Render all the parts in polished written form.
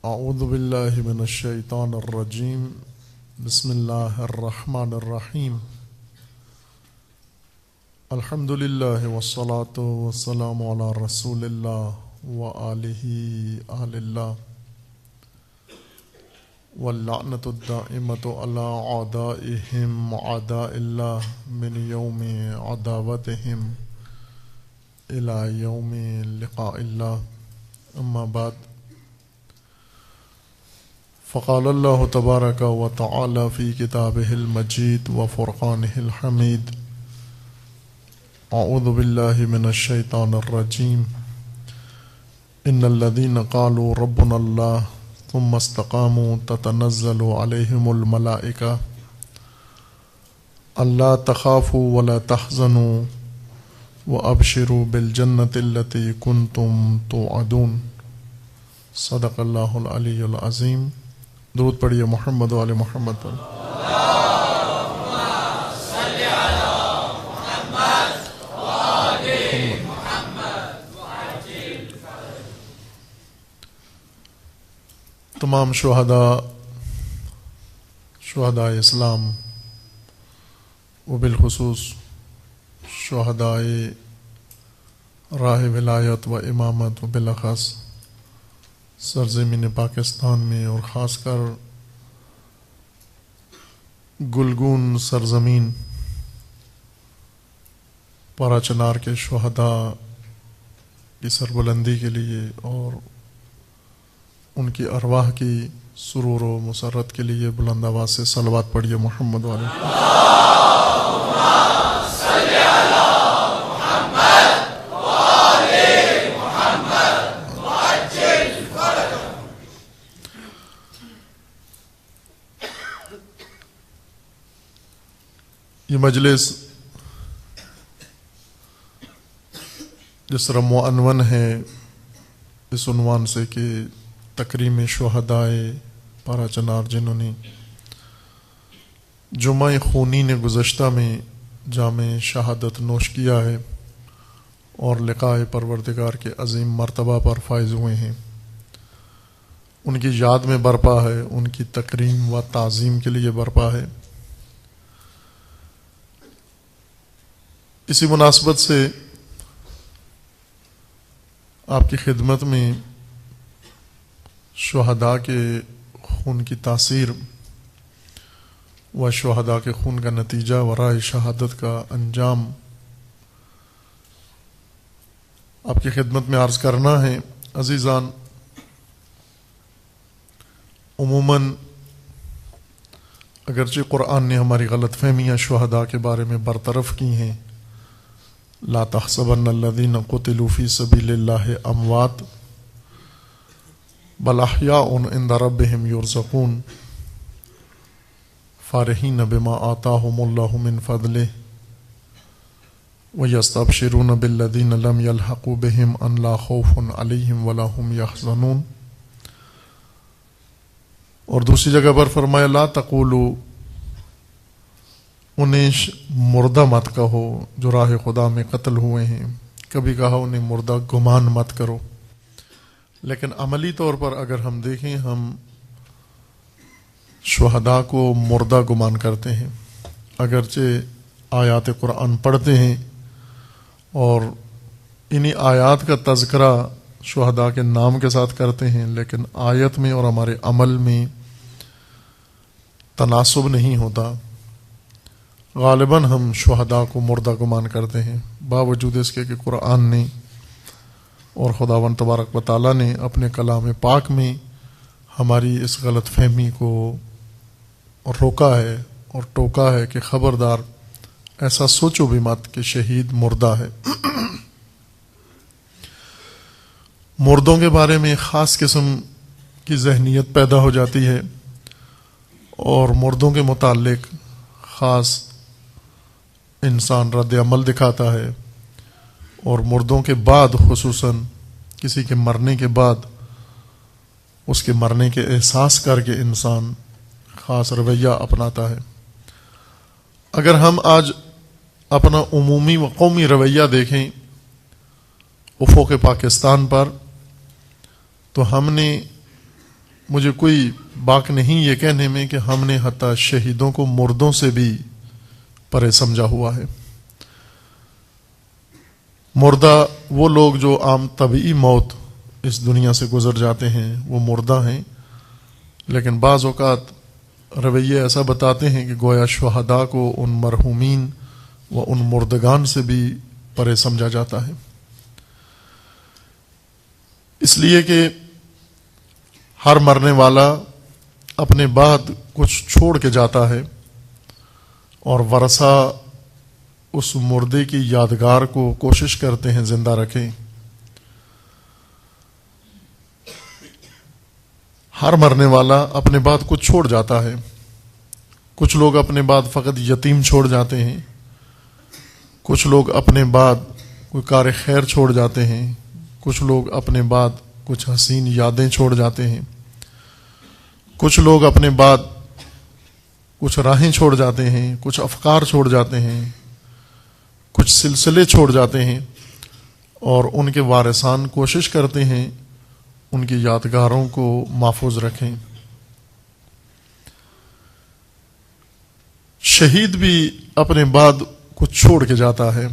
اعوذ باللہ من الشیطان الرجیم بسم اللہ الرحمن الرحیم الحمد للہ والصلاة والسلام علی رسول اللہ وآلہ آل اللہ واللعنۃ الدائمۃ علی اعدائہم اعداء اللہ من یوم عداوتہم الی یوم لقاء اللہ اما بعد فقال اللہ تبارک و تعالی فی کتابہ المجید و فرقانہ الحمید اعوذ باللہ من الشیطان الرجیم ان الذین قالوا ربنا اللہ ثم استقاموا تتنزل علیہم الملائکہ الا تخافوا ولا تحزنوا وابشروا بالجنۃ التی کنتم توعدون صدق اللہ العلی العظیم۔ درود پڑھیے محمد و آل محمد پر۔ تمام شہداء اسلام و بالخصوص شہداء راہ ولایت و امامت و بالاخص سرزمین پاکستان میں اور خاص کر گلگون سرزمین پارا چنار کے شہداء کی سربلندی کے لیے اور ان کی ارواح کی سرور و مسرت کے لیے بلند آواز سے صلوات پڑھیے محمد علیہ۔ یہ مجلس جس طرح معنون ہے اس عنوان سے کہ تکریم شہدائے پارا چنار جنہوں نے جمعہ خونین گزشتہ میں جام شہادت نوش کیا ہے اور لقاء پروردگار کے عظیم مرتبہ پر فائز ہوئے ہیں، ان کی یاد میں برپا ہے، ان کی تکریم و تعظیم کے لیے برپا ہے۔ اسی مناسبت سے آپ کی خدمت میں شہداء کے خون کی تاثیر و شہداء کے خون کا نتیجہ و راہ شہادت کا انجام آپ کی خدمت میں عرض کرنا ہے۔ عزیزان، عموماً اگرچہ قرآن نے ہماری غلط فہمیاں شہداء کے بارے میں برطرف کی ہیں، لا تحسبن الذین قتلوا فی سبیل اللہ اموات بل احیاء عند ربہم یرزقون فارحین بما آتاہم اللہ من فضلہ ویستبشرون بالذین لم یلحقوا بہم ان لا خوف علیہم ولا هم یحزنون، اور دوسری جگہ پر فرمایا لا تقولوا، انہیں مردہ مت کہو جو راہ خدا میں قتل ہوئے ہیں، کبھی کہا انہیں مردہ گمان مت کرو۔ لیکن عملی طور پر اگر ہم دیکھیں، ہم شہداء کو مردہ گمان کرتے ہیں، اگرچہ آیات قرآن پڑھتے ہیں اور انہی آیات کا تذکرہ شہداء کے نام کے ساتھ کرتے ہیں، لیکن آیت میں اور ہمارے عمل میں تناسب نہیں ہوتا۔ غالباً ہم شہداء کو مردہ گمان کرتے ہیں، باوجود اس کے کہ قرآن نے اور خداوند تبارک و تعالیٰ نے اپنے کلام پاک میں ہماری اس غلط فہمی کو روکا ہے اور ٹوکا ہے کہ خبردار ایسا سوچو بھی مت کہ شہید مردہ ہے۔ مردوں کے بارے میں خاص قسم کی ذہنیت پیدا ہو جاتی ہے اور مردوں کے متعلق خاص انسان رد عمل دکھاتا ہے، اور مردوں کے بعد خصوصاً کسی کے مرنے کے بعد اس کے مرنے کے احساس کر کے انسان خاص رویہ اپناتا ہے۔ اگر ہم آج اپنا عمومی و قومی رویہ دیکھیں افق پاکستان پر، تو ہم نے مجھے کوئی باک نہیں یہ کہنے میں کہ ہم نے حتیٰ شہیدوں کو مردوں سے بھی پرے سمجھا ہوا ہے۔ مردہ وہ لوگ جو عام طبعی موت اس دنیا سے گزر جاتے ہیں، وہ مردہ ہیں، لیکن بعض اوقات رویے ایسا بتاتے ہیں کہ گویا شہداء کو ان مرحومین و ان مردگان سے بھی پرے سمجھا جاتا ہے، اس لیے کہ ہر مرنے والا اپنے بعد کچھ چھوڑ کے جاتا ہے، اور ورثہ اس مردے کی یادگار کو کوشش کرتے ہیں زندہ رکھیں۔ ہر مرنے والا اپنے بعد کچھ چھوڑ جاتا ہے۔ کچھ لوگ اپنے بعد فقط یتیم چھوڑ جاتے ہیں، کچھ لوگ اپنے بعد کوئی کار خیر چھوڑ جاتے ہیں، کچھ لوگ اپنے بعد کچھ حسین یادیں چھوڑ جاتے ہیں، کچھ لوگ اپنے بعد کچھ راہیں چھوڑ جاتے ہیں، کچھ افکار چھوڑ جاتے ہیں، کچھ سلسلے چھوڑ جاتے ہیں، اور ان کے وارثان کوشش کرتے ہیں ان کی یادگاروں کو محفوظ رکھیں۔ شہید بھی اپنے بعد کچھ چھوڑ کے جاتا ہے،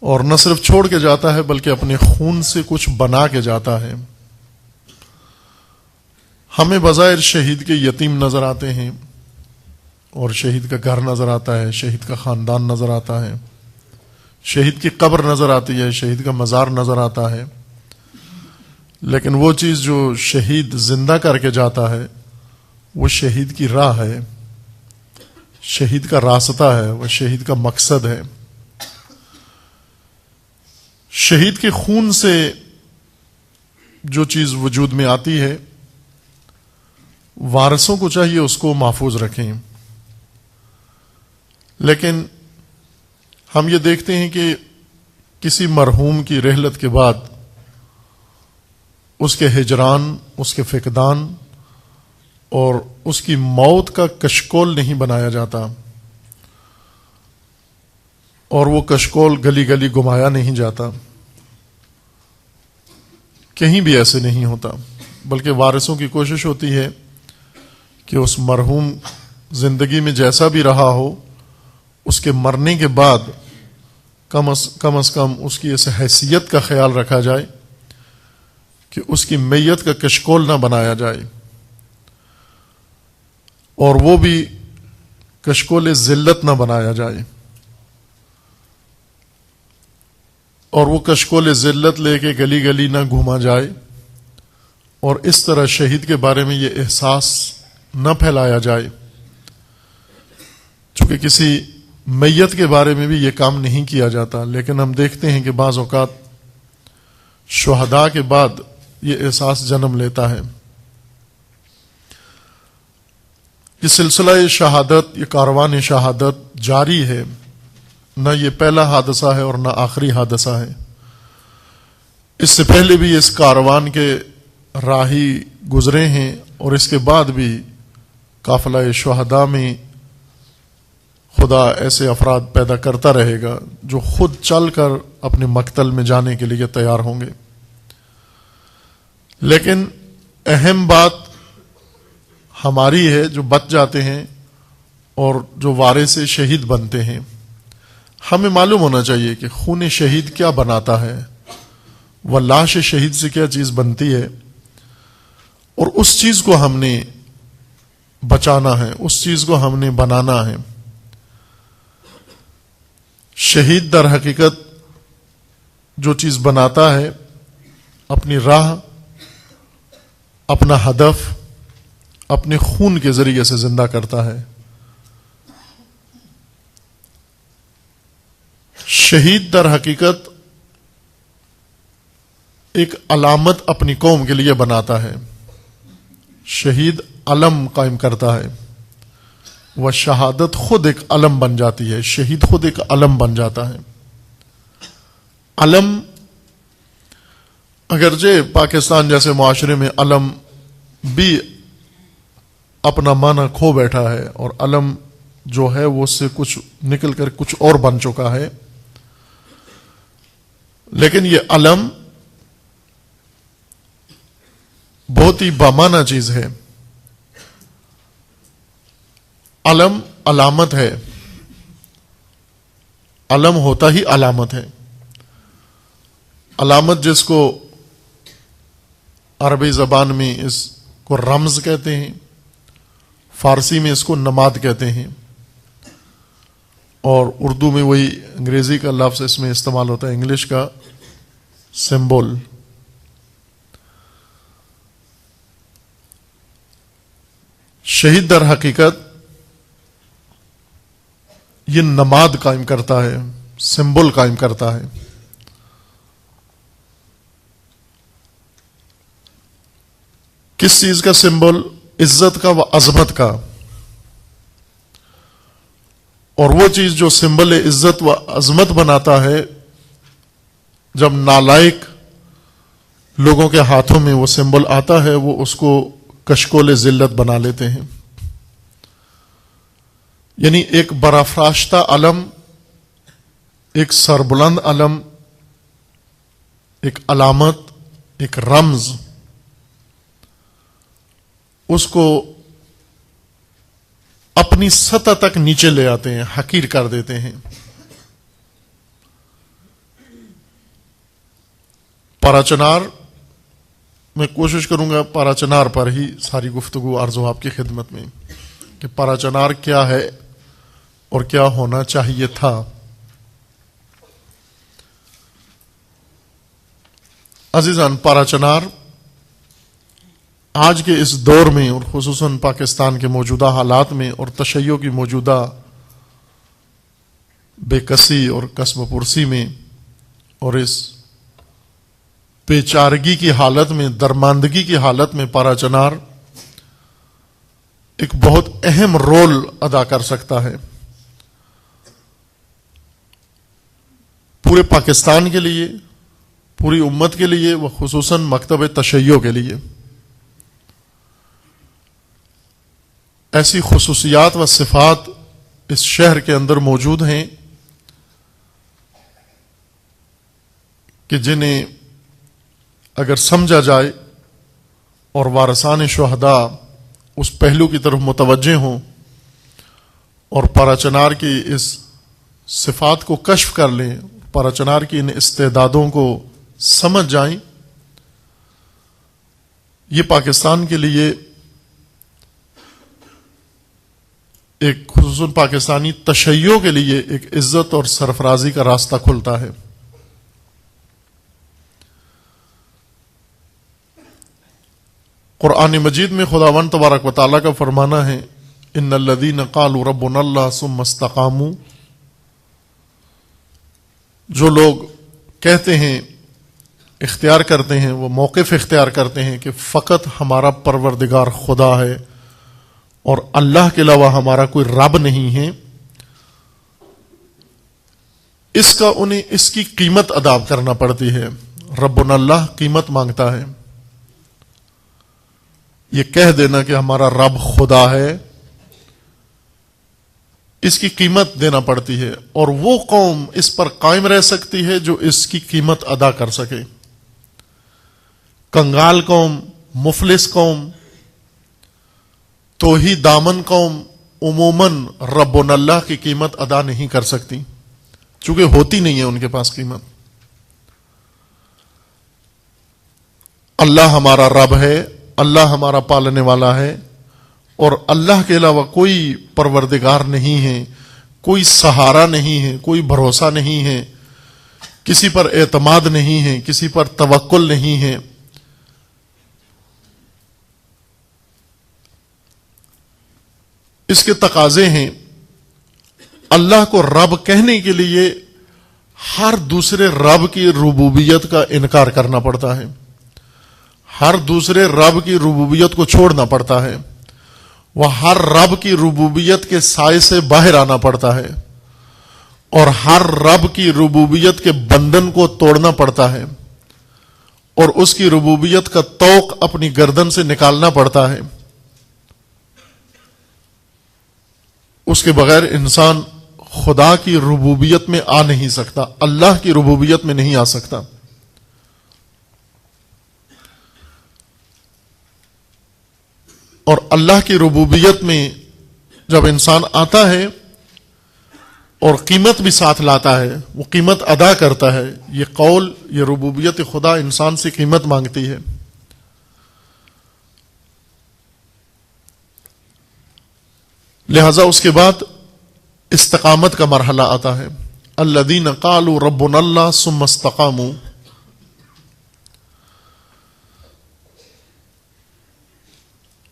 اور نہ صرف چھوڑ کے جاتا ہے بلکہ اپنے خون سے کچھ بنا کے جاتا ہے۔ ہمیں بظاہر شہید کے یتیم نظر آتے ہیں، اور شہید کا گھر نظر آتا ہے، شہید کا خاندان نظر آتا ہے، شہید کی قبر نظر آتی ہے، شہید کا مزار نظر آتا ہے، لیکن وہ چیز جو شہید زندہ کر کے جاتا ہے وہ شہید کی راہ ہے، شہید کا راستہ ہے، وہ شہید کا مقصد ہے۔ شہید کے خون سے جو چیز وجود میں آتی ہے، وارثوں کو چاہیے اس کو محفوظ رکھیں، لیکن ہم یہ دیکھتے ہیں کہ کسی مرحوم کی رحلت کے بعد اس کے ہجران، اس کے فقدان اور اس کی موت کا کشکول نہیں بنایا جاتا، اور وہ کشکول گلی گلی گھمایا نہیں جاتا، کہیں بھی ایسے نہیں ہوتا، بلکہ وارثوں کی کوشش ہوتی ہے کہ اس مرحوم زندگی میں جیسا بھی رہا ہو، اس کے مرنے کے بعد کم از کم اس کی اس حیثیت کا خیال رکھا جائے کہ اس کی میت کا کشکول نہ بنایا جائے، اور وہ بھی کشکول ذلت نہ بنایا جائے، اور وہ کشکول ذلت لے کے گلی گلی نہ گھوما جائے، اور اس طرح شہید کے بارے میں یہ احساس نہ پھیلایا جائے، چونکہ کسی میت کے بارے میں بھی یہ کام نہیں کیا جاتا، لیکن ہم دیکھتے ہیں کہ بعض اوقات شہداء کے بعد یہ احساس جنم لیتا ہے۔ یہ سلسلہ شہادت، یہ کاروان شہادت جاری ہے، نہ یہ پہلا حادثہ ہے اور نہ آخری حادثہ ہے۔ اس سے پہلے بھی اس کاروان کے راہی گزرے ہیں، اور اس کے بعد بھی قافلہ شہداء میں خدا ایسے افراد پیدا کرتا رہے گا جو خود چل کر اپنے مقتل میں جانے کے لیے تیار ہوں گے۔ لیکن اہم بات ہماری ہے جو بچ جاتے ہیں اور جو وارث شہید بنتے ہیں۔ ہمیں معلوم ہونا چاہیے کہ خون شہید کیا بناتا ہے، وہ لاش شہید سے کیا چیز بنتی ہے، اور اس چیز کو ہم نے بچانا ہے، اس چیز کو ہم نے بنانا ہے۔ شہید در حقیقت جو چیز بناتا ہے، اپنی راہ، اپنا ہدف اپنے خون کے ذریعے سے زندہ کرتا ہے۔ شہید در حقیقت ایک علامت اپنی قوم کے لیے بناتا ہے، شہید علم قائم کرتا ہے، وہ شہادت خود ایک علم بن جاتی ہے، شہید خود ایک علم بن جاتا ہے۔ علم اگرچہ پاکستان جیسے معاشرے میں علم بھی اپنا معنی کھو بیٹھا ہے، اور علم جو ہے وہ اس سے کچھ نکل کر کچھ اور بن چکا ہے، لیکن یہ علم بہت ہی بامانہ چیز ہے. علم علامت ہے. علم ہوتا ہی علامت ہے. علامت جس کو عربی زبان میں اس کو رمز کہتے ہیں، فارسی میں اس کو نماد کہتے ہیں، اور اردو میں وہی انگریزی کا لفظ اس میں استعمال ہوتا ہے، انگلش کا سمبل. شہید در حقیقت یہ نماد قائم کرتا ہے، سمبل قائم کرتا ہے. کس چیز کا سمبل؟ عزت کا و عظمت کا. اور وہ چیز جو سمبل عزت و عظمت بناتا ہے، جب نالائق لوگوں کے ہاتھوں میں وہ سمبل آتا ہے، وہ اس کو کشکول ذلت بنا لیتے ہیں. یعنی ایک برافراشتہ علم، ایک سربلند علم، ایک علامت، ایک رمز، اس کو اپنی سطح تک نیچے لے آتے ہیں، حقیر کر دیتے ہیں. پاراچنار، میں کوشش کروں گا پاراچنار پر ہی ساری گفتگو عرض ہو آپ کی خدمت میں کہ پاراچنار کیا ہے اور کیا ہونا چاہیے تھا. عزیزان، پاراچنار آج کے اس دور میں اور خصوصاً پاکستان کے موجودہ حالات میں اور تشیع کی موجودہ بے کسی اور کسب پرسی میں اور اس بیچارگی کی حالت میں، درماندگی کی حالت میں، پاراچنار ایک بہت اہم رول ادا کر سکتا ہے پورے پاکستان کے لیے، پوری امت کے لیے، و خصوصاً مکتب تشیع کے لیے. ایسی خصوصیات و صفات اس شہر کے اندر موجود ہیں کہ جنہیں اگر سمجھا جائے اور وارثان شہداء اس پہلو کی طرف متوجہ ہوں اور پاراچنار کی اس صفات کو کشف کر لیں، پاراچنار کی ان استعدادوں کو سمجھ جائیں، یہ پاکستان کے لیے ایک خصوصاً پاکستانی تشیع کے لیے ایک عزت اور سرفرازی کا راستہ کھلتا ہے. قرآن مجید میں خداوند تبارک و تعالیٰ کا فرمانا ہے، ان الذین قالوا ربنا اللہ ثم استقاموا، جو لوگ کہتے ہیں، اختیار کرتے ہیں، وہ موقف اختیار کرتے ہیں کہ فقط ہمارا پروردگار خدا ہے اور اللہ کے علاوہ ہمارا کوئی رب نہیں ہے، انہیں اس کی قیمت ادا کرنا پڑتی ہے. ربنا اللہ قیمت مانگتا ہے. یہ کہہ دینا کہ ہمارا رب خدا ہے، اس کی قیمت دینا پڑتی ہے، اور وہ قوم اس پر قائم رہ سکتی ہے جو اس کی قیمت ادا کر سکے. کنگال قوم، مفلس قوم، توہی دامن قوم عموماً ربنا اللہ کی قیمت ادا نہیں کر سکتی، چونکہ ہوتی نہیں ہے ان کے پاس قیمت. اللہ ہمارا رب ہے، اللہ ہمارا پالنے والا ہے، اور اللہ کے علاوہ کوئی پروردگار نہیں ہے، کوئی سہارا نہیں ہے، کوئی بھروسہ نہیں ہے، کسی پر اعتماد نہیں ہے، کسی پر توکل نہیں ہے. اس کے تقاضے ہیں. اللہ کو رب کہنے کے لیے ہر دوسرے رب کی ربوبیت کا انکار کرنا پڑتا ہے، ہر دوسرے رب کی ربوبیت کو چھوڑنا پڑتا ہے، وہ ہر رب کی ربوبیت کے سائے سے باہر آنا پڑتا ہے، اور ہر رب کی ربوبیت کے بندھن کو توڑنا پڑتا ہے، اور اس کی ربوبیت کا طوق اپنی گردن سے نکالنا پڑتا ہے. اس کے بغیر انسان خدا کی ربوبیت میں آ نہیں سکتا، اللہ کی ربوبیت میں نہیں آ سکتا. اور اللہ کی ربوبیت میں جب انسان آتا ہے اور قیمت بھی ساتھ لاتا ہے، وہ قیمت ادا کرتا ہے، یہ قول، یہ ربوبیت خدا انسان سے قیمت مانگتی ہے۔ لہذا اس کے بعد استقامت کا مرحلہ آتا ہے۔ الذین قالوا ربنا اللہ ثم استقاموا،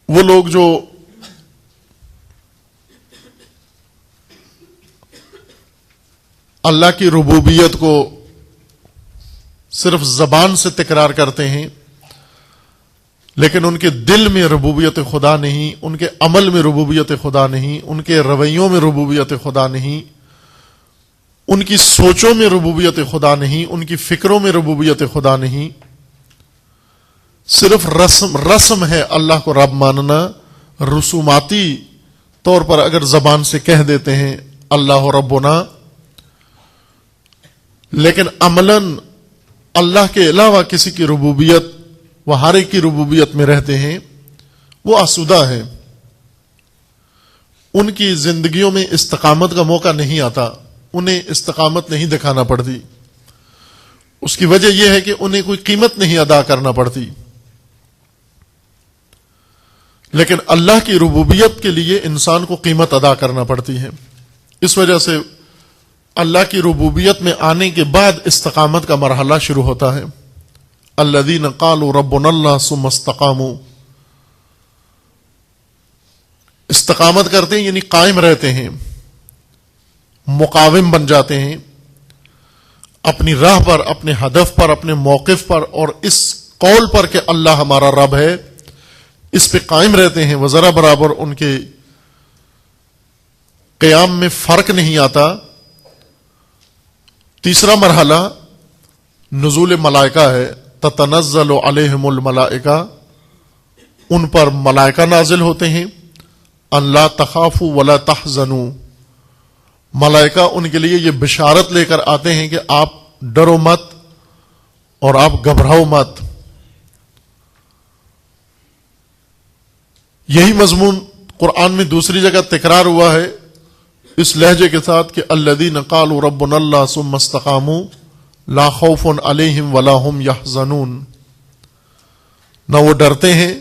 وہ لوگ جو اللہ کی ربوبیت کو صرف زبان سے تکرار کرتے ہیں لیکن ان کے دل میں ربوبیت خدا نہیں، ان کے عمل میں ربوبیت خدا نہیں، ان کے رویوں میں ربوبیت خدا نہیں، ان کی سوچوں میں ربوبیت خدا نہیں، ان کی فکروں میں ربوبیت خدا نہیں، صرف رسم ہے اللہ کو رب ماننا، رسوماتی طور پر اگر زبان سے کہہ دیتے ہیں اللہ ربنا، لیکن عملاً اللہ کے علاوہ کسی کی ربوبیت وہ ہر ایک کی ربوبیت میں رہتے ہیں، وہ آسودہ ہیں، ان کی زندگیوں میں استقامت کا موقع نہیں آتا، انہیں استقامت نہیں دکھانا پڑتی۔ اس کی وجہ یہ ہے کہ انہیں کوئی قیمت نہیں ادا کرنا پڑتی، لیکن اللہ کی ربوبیت کے لیے انسان کو قیمت ادا کرنا پڑتی ہے۔ اس وجہ سے اللہ کی ربوبیت میں آنے کے بعد استقامت کا مرحلہ شروع ہوتا ہے۔ الذین قالوا ربنا اللہ ثم استقاموا، استقامت کرتے ہیں یعنی قائم رہتے ہیں، مقاوم بن جاتے ہیں اپنی راہ پر، اپنے ہدف پر، اپنے موقف پر، اور اس قول پر کہ اللہ ہمارا رب ہے، اس پہ قائم رہتے ہیں، وہ ذرا برابر ان کے قیام میں فرق نہیں آتا۔ تیسرا مرحلہ نزول ملائکہ ہے، تتنزل علیہم الملائکہ، ان پر ملائکہ نازل ہوتے ہیں، ان لا تخافوا ولا تحزنوا، ملائکہ ان کے لیے یہ بشارت لے کر آتے ہیں کہ آپ ڈرو مت اور آپ گھبراؤ مت۔ یہی مضمون قرآن میں دوسری جگہ تکرار ہوا ہے اس لہجے کے ساتھ کہ الذین قالوا ربنا اللہ ثم استقاموا لا خوف علیہم ولا هم یحزنون، نہ وہ ڈرتے ہیں،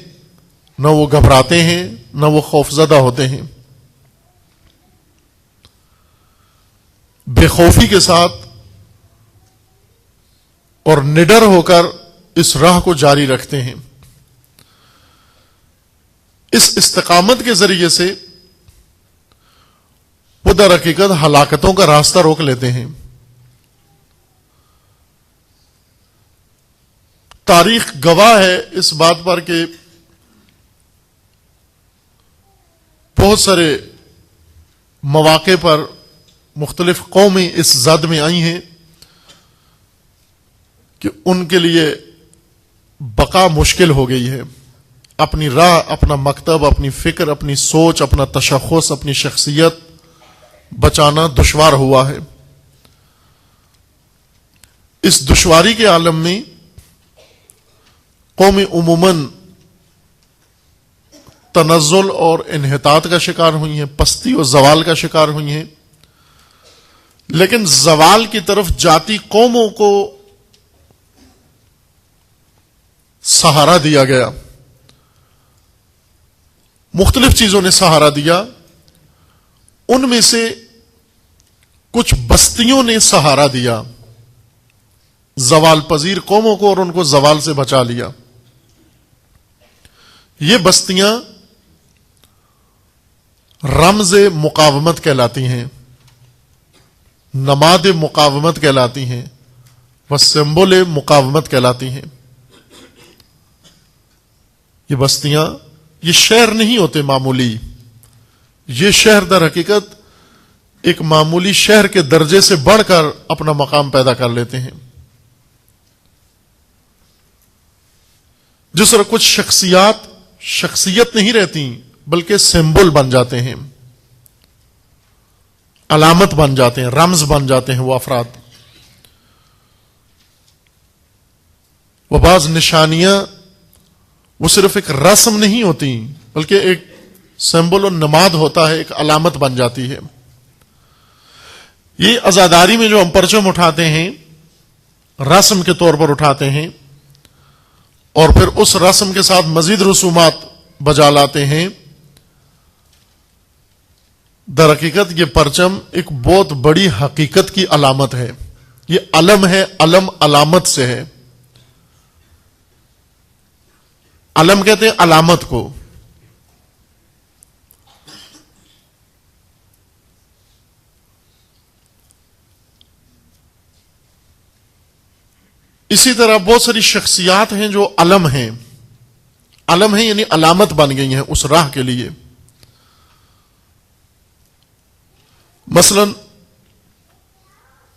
نہ وہ گھبراتے ہیں، نہ وہ خوفزدہ ہوتے ہیں، بے خوفی کے ساتھ اور نڈر ہو کر اس راہ کو جاری رکھتے ہیں۔ اس استقامت کے ذریعے سے وہ در حقیقت ہلاکتوں کا راستہ روک لیتے ہیں۔ تاریخ گواہ ہے اس بات پر کہ بہت سارے مواقع پر مختلف قومیں اس زد میں آئی ہیں کہ ان کے لیے بقا مشکل ہو گئی ہے، اپنی راہ، اپنا مکتب، اپنی فکر، اپنی سوچ، اپنا تشخص، اپنی شخصیت بچانا دشوار ہوا ہے۔ اس دشواری کے عالم میں قومیں عموماً تنزل اور انحطاط کا شکار ہوئی ہیں، پستی اور زوال کا شکار ہوئی ہیں، لیکن زوال کی طرف جاتی قوموں کو سہارا دیا گیا، مختلف چیزوں نے سہارا دیا، ان میں سے کچھ بستیوں نے سہارا دیا زوال پذیر قوموں کو اور ان کو زوال سے بچا لیا۔ یہ بستیاں رمز مقاومت کہلاتی ہیں، نماد مقاومت کہلاتی ہیں، وہ سمبل مقاومت کہلاتی ہیں۔ یہ بستیاں، یہ شہر نہیں ہوتے معمولی، یہ شہر در حقیقت ایک معمولی شہر کے درجے سے بڑھ کر اپنا مقام پیدا کر لیتے ہیں۔ جس طرح کچھ شخصیت نہیں رہتی بلکہ سمبل بن جاتے ہیں، علامت بن جاتے ہیں، رمز بن جاتے ہیں وہ افراد۔ وہ بعض نشانیاں وہ صرف ایک رسم نہیں ہوتی بلکہ ایک سمبل اور نماد ہوتا ہے، ایک علامت بن جاتی ہے. یہ عزاداری میں جو ہم پرچم اٹھاتے ہیں رسم کے طور پر اٹھاتے ہیں اور پھر اس رسم کے ساتھ مزید رسومات بجا لاتے ہیں، در حقیقت یہ پرچم ایک بہت بڑی حقیقت کی علامت ہے. یہ علم ہے، علم علامت سے ہے. علم کہتے ہیں علامت کو. اسی طرح بہت ساری شخصیات ہیں جو علم ہیں. علم ہیں یعنی علامت بن گئی ہیں اس راہ کے لیے. مثلا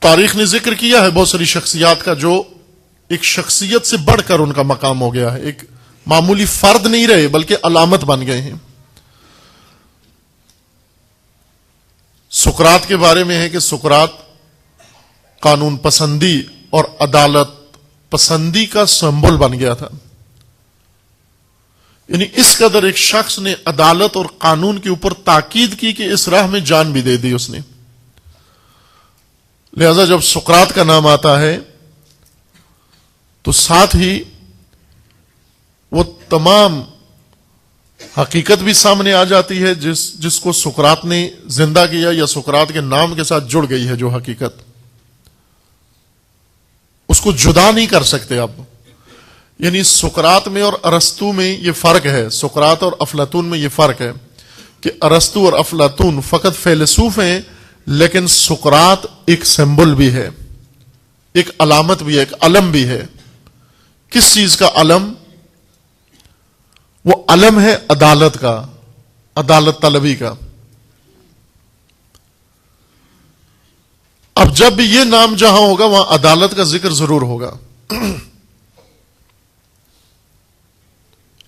تاریخ نے ذکر کیا ہے بہت ساری شخصیات کا جو ایک شخصیت سے بڑھ کر ان کا مقام ہو گیا ہے، ایک معمولی فرد نہیں رہے بلکہ علامت بن گئے ہیں. سقراط کے بارے میں ہے کہ سقراط قانون پسندی اور عدالت پسندی کا سمبل بن گیا تھا. یعنی اس قدر ایک شخص نے عدالت اور قانون کے اوپر تاکید کی کہ اس راہ میں جان بھی دے دی اس نے. لہذا جب سقراط کا نام آتا ہے تو ساتھ ہی وہ تمام حقیقت بھی سامنے آ جاتی ہے جس کو سقراط نے زندہ کیا یا سقراط کے نام کے ساتھ جڑ گئی ہے. جو حقیقت اس کو جدا نہیں کر سکتے اب. یعنی سقراط میں اور ارسطو میں یہ فرق ہے، سقراط اور افلاطون میں یہ فرق ہے کہ ارسطو اور افلاطون فقط فیلسوف ہیں، لیکن سقراط ایک سمبل بھی ہے، ایک علامت بھی ہے، ایک علم بھی ہے. کس چیز کا علم؟ وہ علم ہے عدالت کا، عدالت طلبی کا. اب جب بھی یہ نام جہاں ہوگا وہاں عدالت کا ذکر ضرور ہوگا،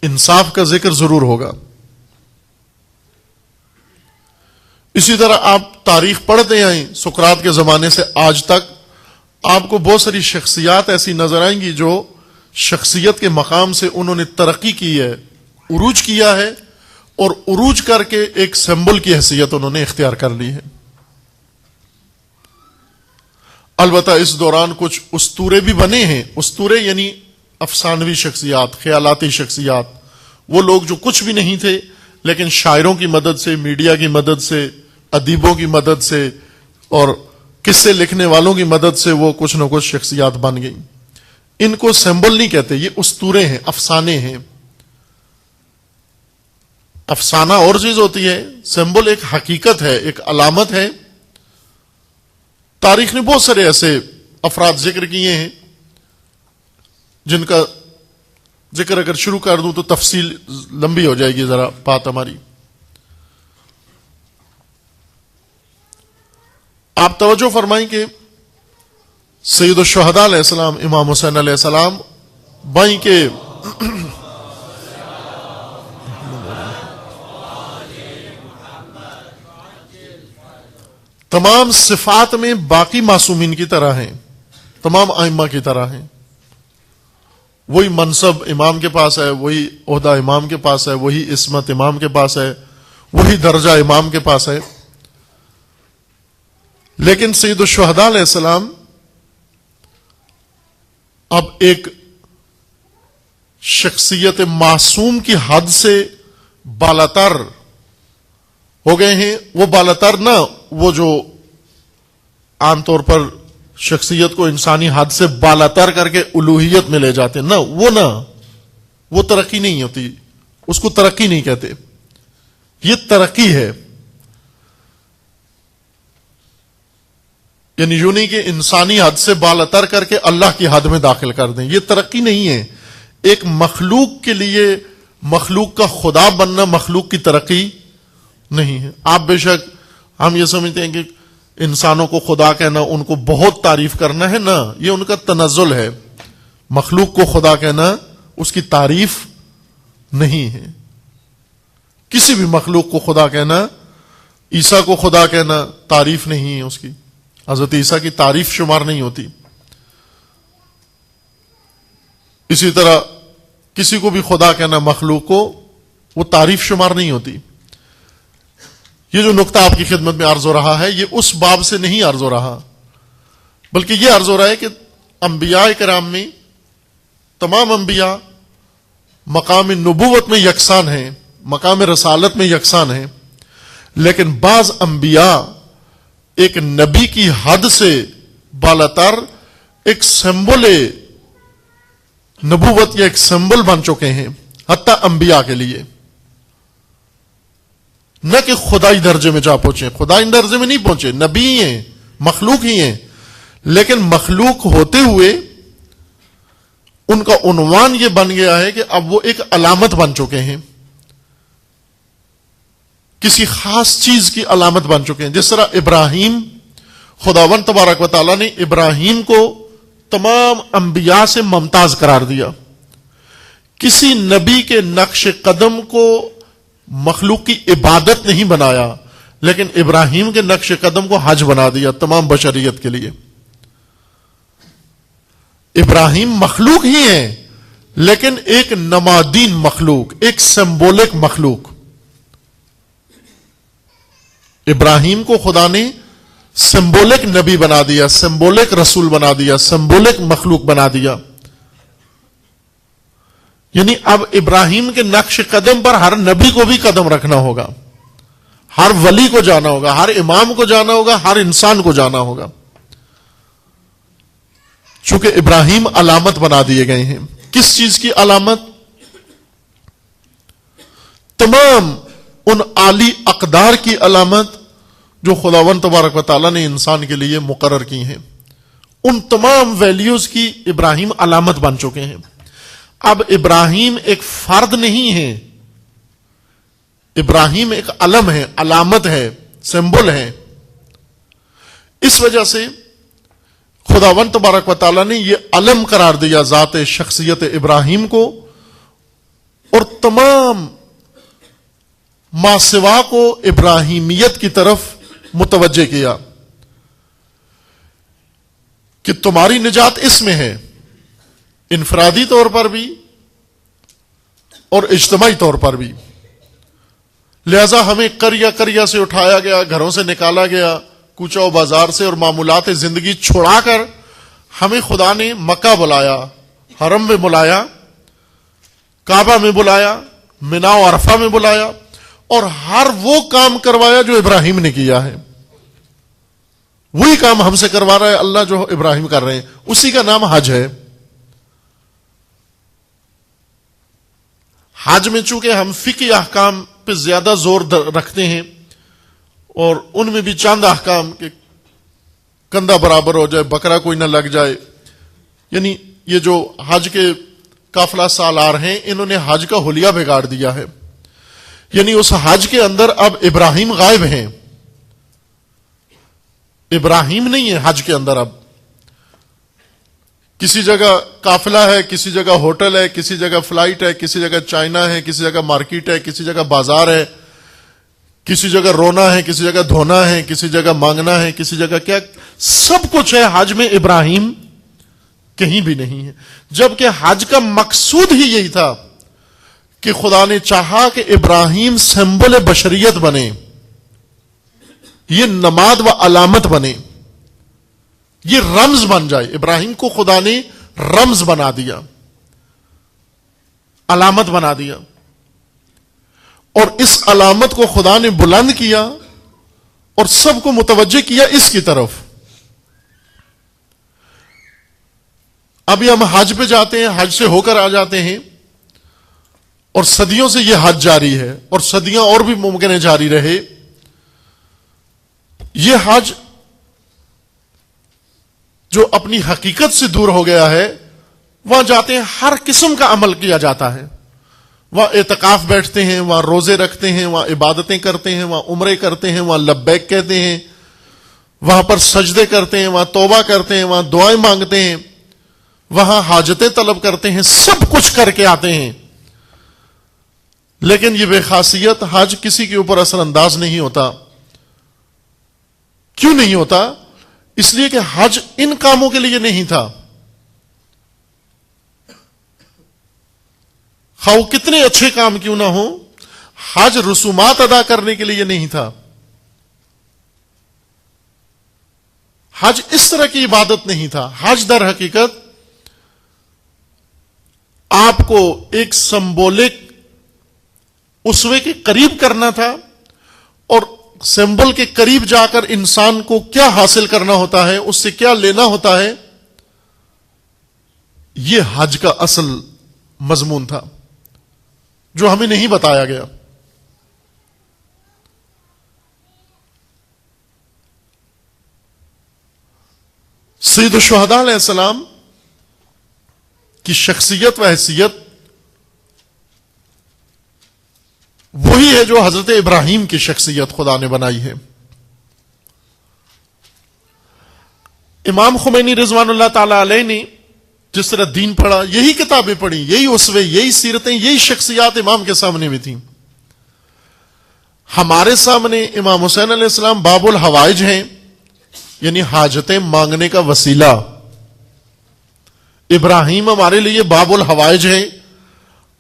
انصاف کا ذکر ضرور ہوگا. اسی طرح آپ تاریخ پڑھتے آئیں سقراط کے زمانے سے آج تک، آپ کو بہت ساری شخصیات ایسی نظر آئیں گی جو شخصیت کے مقام سے انہوں نے ترقی کی ہے، عروج کیا ہے، اور عروج کر کے ایک سمبل کی حیثیت انہوں نے اختیار کر لی ہے. البتہ اس دوران کچھ اسطورے بھی بنے ہیں. اسطورے یعنی افسانوی شخصیات، خیالاتی شخصیات. وہ لوگ جو کچھ بھی نہیں تھے لیکن شاعروں کی مدد سے، میڈیا کی مدد سے، ادیبوں کی مدد سے اور قصے لکھنے والوں کی مدد سے وہ کچھ نہ کچھ شخصیات بن گئیں. ان کو سمبل نہیں کہتے، یہ اسطورے ہیں، افسانے ہیں. افسانہ اور چیز ہوتی ہے، سمبل ایک حقیقت ہے، ایک علامت ہے. تاریخ نے بہت سارے ایسے افراد ذکر کیے ہیں جن کا ذکر اگر شروع کر دوں تو تفصیل لمبی ہو جائے گی ذرا بات ہماری. آپ توجہ فرمائیں کہ سید الشہداء علیہ السلام امام حسین علیہ السلام بائیں کے تمام صفات میں باقی معصومین کی طرح ہیں، تمام ائمہ کی طرح ہیں. وہی منصب امام کے پاس ہے، وہی عہدہ امام کے پاس ہے، وہی عصمت امام کے پاس ہے، وہی درجہ امام کے پاس ہے. لیکن سید الشہداء علیہ السلام اب ایک شخصیت معصوم کی حد سے بالاتر ہو گئے ہیں. وہ بالاتر نہ وہ جو عام طور پر شخصیت کو انسانی حد سے بالاتر کر کے الوہیت میں لے جاتے، نہ وہ ترقی نہیں ہوتی، اس کو ترقی نہیں کہتے. یہ ترقی ہے. یعنی یوں نہیں کہ انسانی حد سے بالاتر کر کے اللہ کی حد میں داخل کر دیں، یہ ترقی نہیں ہے. ایک مخلوق کے لیے مخلوق کا خدا بننا مخلوق کی ترقی نہیں ہے. آپ بے شک ہم یہ سمجھتے ہیں کہ انسانوں کو خدا کہنا ان کو بہت تعریف کرنا ہے، نہ، یہ ان کا تنزل ہے. مخلوق کو خدا کہنا اس کی تعریف نہیں ہے. کسی بھی مخلوق کو خدا کہنا، عیسیٰ کو خدا کہنا تعریف نہیں ہے اس کی. حضرت عیسیٰ کی تعریف شمار نہیں ہوتی. اسی طرح کسی کو بھی خدا کہنا مخلوق کو وہ تعریف شمار نہیں ہوتی. یہ جو نقطہ آپ کی خدمت میں عرض ہو رہا ہے یہ اس باب سے نہیں عرض ہو رہا، بلکہ یہ عرض ہو رہا ہے کہ انبیاء کرام میں تمام انبیاء مقام نبوت میں یکساں ہیں، مقام رسالت میں یکساں ہیں، لیکن بعض انبیاء ایک نبی کی حد سے بالاتر ایک سمبل نبوت یا ایک سمبل بن چکے ہیں، حتی انبیاء کے لیے. نہ کہ خدائی درجے میں جا پہنچے، خدائی درجے میں نہیں پہنچے، نبی ہی ہیں، مخلوق ہی ہیں، لیکن مخلوق ہوتے ہوئے ان کا عنوان یہ بن گیا ہے کہ اب وہ ایک علامت بن چکے ہیں، کسی خاص چیز کی علامت بن چکے ہیں. جس طرح ابراہیم، خداوند تبارک و تعالیٰ نے ابراہیم کو تمام انبیاء سے ممتاز قرار دیا. کسی نبی کے نقش قدم کو مخلوق کی عبادت نہیں بنایا، لیکن ابراہیم کے نقش قدم کو حج بنا دیا تمام بشریت کے لیے. ابراہیم مخلوق ہی ہیں لیکن ایک نمادین مخلوق، ایک سمبولک مخلوق. ابراہیم کو خدا نے سمبولک نبی بنا دیا، سمبولک رسول بنا دیا، سمبولک مخلوق بنا دیا. یعنی اب ابراہیم کے نقش قدم پر ہر نبی کو بھی قدم رکھنا ہوگا، ہر ولی کو جانا ہوگا، ہر امام کو جانا ہوگا، ہر انسان کو جانا ہوگا، چونکہ ابراہیم علامت بنا دیے گئے ہیں. کس چیز کی علامت؟ تمام ان عالی اقدار کی علامت جو خداوند تبارک و تعالیٰ نے انسان کے لیے مقرر کی ہیں، ان تمام ویلیوز کی ابراہیم علامت بن چکے ہیں. اب ابراہیم ایک فرد نہیں ہے، ابراہیم ایک علم ہے، علامت ہے، سمبل ہے. اس وجہ سے خداوند تبارک و تعالیٰ نے یہ علم قرار دیا ذات شخصیت ابراہیم کو، اور تمام ما سوا کو ابراہیمیت کی طرف متوجہ کیا کہ تمہاری نجات اس میں ہے، انفرادی طور پر بھی اور اجتماعی طور پر بھی. لہذا ہمیں قریہ سے اٹھایا گیا، گھروں سے نکالا گیا، کوچہ و بازار سے اور معمولات زندگی چھوڑا کر ہمیں خدا نے مکہ بلایا، حرم میں بلایا، کعبہ میں بلایا، منا و عرفہ میں بلایا، اور ہر وہ کام کروایا جو ابراہیم نے کیا ہے. وہی کام ہم سے کروا رہا ہے اللہ جو ابراہیم کر رہے ہیں، اسی کا نام حج ہے. حج میں چونکہ ہم فقہی احکام پہ زیادہ زور رکھتے ہیں، اور ان میں بھی چند احکام کہ کندھا برابر ہو جائے، بکرا کوئی نہ لگ جائے. یعنی یہ جو حج کے قافلہ سالار ہیں انہوں نے حج کا حلیہ بگاڑ دیا ہے. یعنی اس حج کے اندر اب ابراہیم غائب ہیں، ابراہیم نہیں ہے حج کے اندر. اب کسی جگہ قافلہ ہے، کسی جگہ ہوٹل ہے، کسی جگہ فلائٹ ہے، کسی جگہ چائنا ہے، کسی جگہ مارکیٹ ہے، کسی جگہ بازار ہے، کسی جگہ رونا ہے، کسی جگہ دھونا ہے، کسی جگہ مانگنا ہے، کسی جگہ کیا، سب کچھ ہے. حج میں ابراہیم کہیں بھی نہیں ہے، جبکہ حج کا مقصود ہی یہی تھا کہ خدا نے چاہا کہ ابراہیم سمبل بشریت بنے، یہ نماد و علامت بنے، یہ رمز بن جائے. ابراہیم کو خدا نے رمز بنا دیا، علامت بنا دیا، اور اس علامت کو خدا نے بلند کیا اور سب کو متوجہ کیا اس کی طرف. ابھی ہم حج پہ جاتے ہیں، حج سے ہو کر آ جاتے ہیں، اور صدیوں سے یہ حج جاری ہے، اور صدیاں اور بھی ممکن ہے جاری رہے. یہ حج جو اپنی حقیقت سے دور ہو گیا ہے، وہاں جاتے ہیں ہر قسم کا عمل کیا جاتا ہے. وہاں اعتکاف بیٹھتے ہیں، وہاں روزے رکھتے ہیں، وہاں عبادتیں کرتے ہیں، وہاں عمرے کرتے ہیں، وہاں لبیک کہتے ہیں، وہاں پر سجدے کرتے ہیں، وہاں توبہ کرتے ہیں، وہاں دعائیں مانگتے ہیں، وہاں حاجتیں طلب کرتے ہیں، سب کچھ کر کے آتے ہیں. لیکن یہ بے خاصیت حج کسی کے اوپر اثر انداز نہیں ہوتا. کیوں نہیں ہوتا؟ اس لیے کہ حج ان کاموں کے لیے نہیں تھا. خواہ کتنے اچھے کام کیوں نہ ہوں، حج رسومات ادا کرنے کے لیے نہیں تھا. حج اس طرح کی عبادت نہیں تھا. حج در حقیقت آپ کو ایک سمبولک اسوے کے قریب کرنا تھا, اور سمبل کے قریب جا کر انسان کو کیا حاصل کرنا ہوتا ہے, اس سے کیا لینا ہوتا ہے, یہ حج کا اصل مضمون تھا جو ہمیں نہیں بتایا گیا. سید الشہداء علیہ السلام کی شخصیت و حیثیت وہی ہے جو حضرت ابراہیم کی شخصیت خدا نے بنائی ہے. امام خمینی رضوان اللہ تعالی علیہ نے جس طرح دین پڑھا, یہی کتابیں پڑھی, یہی اسوے, یہی سیرتیں, یہی شخصیات امام کے سامنے بھی تھیں. ہمارے سامنے امام حسین علیہ السلام باب الحوائج ہیں, یعنی حاجتیں مانگنے کا وسیلہ. ابراہیم ہمارے لیے باب الحوائج ہے,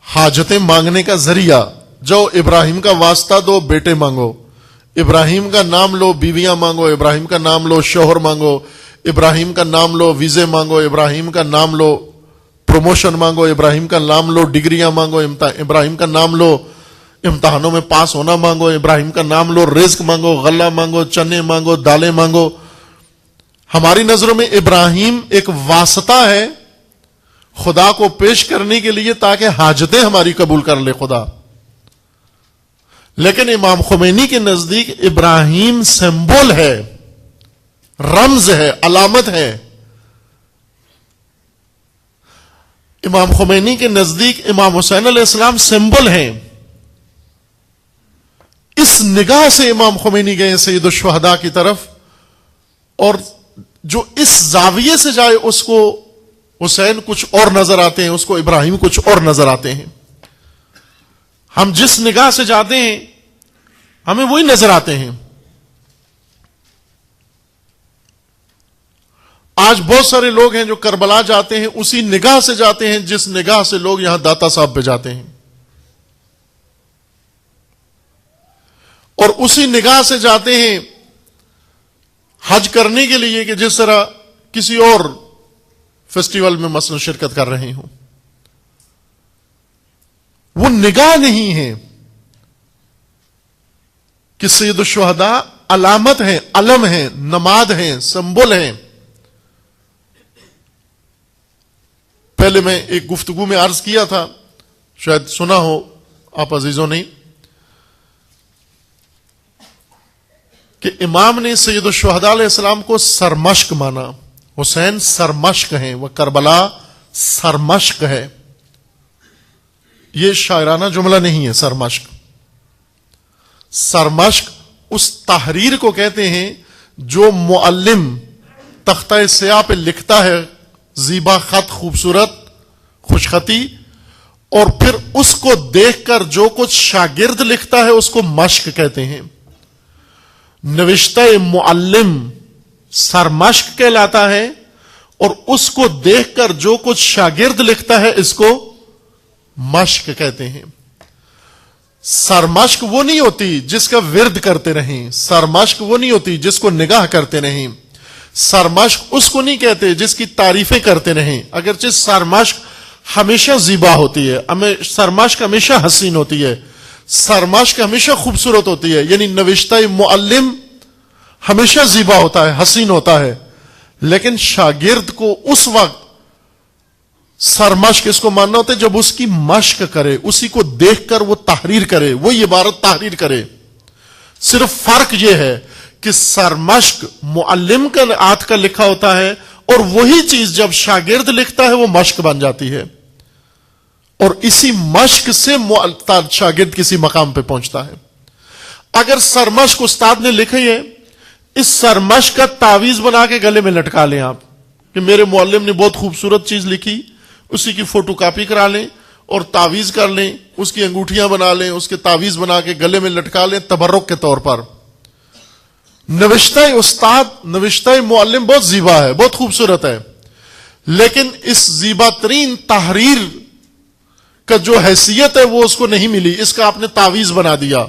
حاجتیں مانگنے کا ذریعہ. جو ابراہیم کا واسطہ دو, بیٹے مانگو. ابراہیم کا نام لو, بیویاں مانگو. ابراہیم کا نام لو, شوہر مانگو. ابراہیم کا نام لو, ویزے مانگو. ابراہیم کا نام لو, پروموشن مانگو. ابراہیم کا نام لو, ڈگریاں مانگو. ابراہیم کا نام لو, امتحانوں میں پاس ہونا مانگو. ابراہیم کا نام لو, رزق مانگو, غلہ مانگو, چنے مانگو, دالیں مانگو. ہماری نظروں میں ابراہیم ایک واسطہ ہے خدا کو پیش کرنے کے لیے, تاکہ حاجتیں ہماری قبول کر لے خدا. لیکن امام خمینی کے نزدیک ابراہیم سمبول ہے, رمز ہے, علامت ہے. امام خمینی کے نزدیک امام حسین علیہ السلام سمبل ہیں. اس نگاہ سے امام خمینی گئے سید الشہداء کی طرف, اور جو اس زاویے سے جائے اس کو حسین کچھ اور نظر آتے ہیں, اس کو ابراہیم کچھ اور نظر آتے ہیں. ہم جس نگاہ سے جاتے ہیں ہمیں وہی نظر آتے ہیں. آج بہت سارے لوگ ہیں جو کربلا جاتے ہیں اسی نگاہ سے جاتے ہیں جس نگاہ سے لوگ یہاں داتا صاحب پہ جاتے ہیں, اور اسی نگاہ سے جاتے ہیں حج کرنے کے لیے کہ جس طرح کسی اور فیسٹیول میں مثلا شرکت کر رہے ہوں. وہ نگاہ نہیں ہے کہ سید الشہداء علامت ہیں, علم ہیں, نماد ہیں, سمبل ہیں. پہلے میں ایک گفتگو میں عرض کیا تھا, شاید سنا ہو آپ عزیزوں نے, کہ امام نے سید الشہداء علیہ السلام کو سرمشق مانا. حسین سرمشق ہیں, وہ کربلا سرمشق ہے. یہ شاعرانہ جملہ نہیں ہے. سرمشق اس تحریر کو کہتے ہیں جو معلم تختہ سیاہ پہ لکھتا ہے, زیبا خط, خوبصورت خوشخطی, اور پھر اس کو دیکھ کر جو کچھ شاگرد لکھتا ہے اس کو مشق کہتے ہیں. نوشتہ معلم سرمشق کہلاتا ہے, اور اس کو دیکھ کر جو کچھ شاگرد لکھتا ہے اس کو مشق کہتے ہیں. سرمشق وہ نہیں ہوتی جس کا ورد کرتے رہیں, سرمشق وہ نہیں ہوتی جس کو نگاہ کرتے رہیں, سرمشق اس کو نہیں کہتے جس کی تعریفیں کرتے رہیں. اگرچہ سرمشق ہمیشہ زیبا ہوتی ہے, سرمشق ہمیشہ حسین ہوتی ہے, سرمشق ہمیشہ خوبصورت ہوتی ہے, یعنی نوشتہ معلم ہمیشہ زیبا ہوتا ہے, حسین ہوتا ہے. لیکن شاگرد کو اس وقت سرمشق اس کو ماننا ہوتا ہے جب اس کی مشق کرے, اسی کو دیکھ کر وہ تحریر کرے, وہ عبارت تحریر کرے. صرف فرق یہ ہے کہ سرمشق معلم کا ہاتھ کا لکھا ہوتا ہے, اور وہی چیز جب شاگرد لکھتا ہے وہ مشق بن جاتی ہے, اور اسی مشق سے شاگرد کسی مقام پہ پہنچتا ہے. اگر سرمشق استاد نے لکھی ہے, اس سرمشق کا تعویذ بنا کے گلے میں لٹکا لیں آپ کہ میرے معلم نے بہت خوبصورت چیز لکھی, اسی کی فوٹو کاپی کرا لیں اور تعویذ کر لیں, اس کی انگوٹھیاں بنا لیں, اس کے تعویذ بنا کے گلے میں لٹکا لیں تبرک کے طور پر. نوشتہ استاد, نوشتہ معلم بہت زیبا ہے, بہت خوبصورت ہے, لیکن اس زیبا ترین تحریر کا جو حیثیت ہے وہ اس کو نہیں ملی، اس کا آپ نے تعویذ بنا دیا.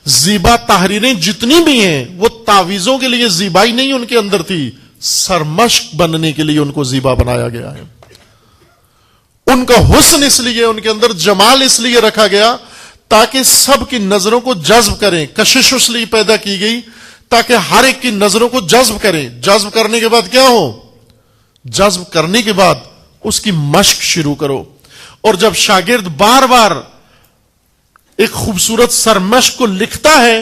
زیبا تحریریں جتنی بھی ہیں وہ تعویذوں کے لیے زیبائی نہیں ان کے اندر تھی، سرمشق بننے کے لیے ان کو زیبا بنایا گیا ہے. ان کا حسن اس لیے، ان کے اندر جمال اس لیے رکھا گیا تاکہ سب کی نظروں کو جذب کریں. کشش اس لیے پیدا کی گئی تاکہ ہر ایک کی نظروں کو جذب کریں. جذب کرنے کے بعد کیا ہو؟ جذب کرنے کے بعد اس کی مشق شروع کرو. اور جب شاگرد بار بار ایک خوبصورت سرمشق کو لکھتا ہے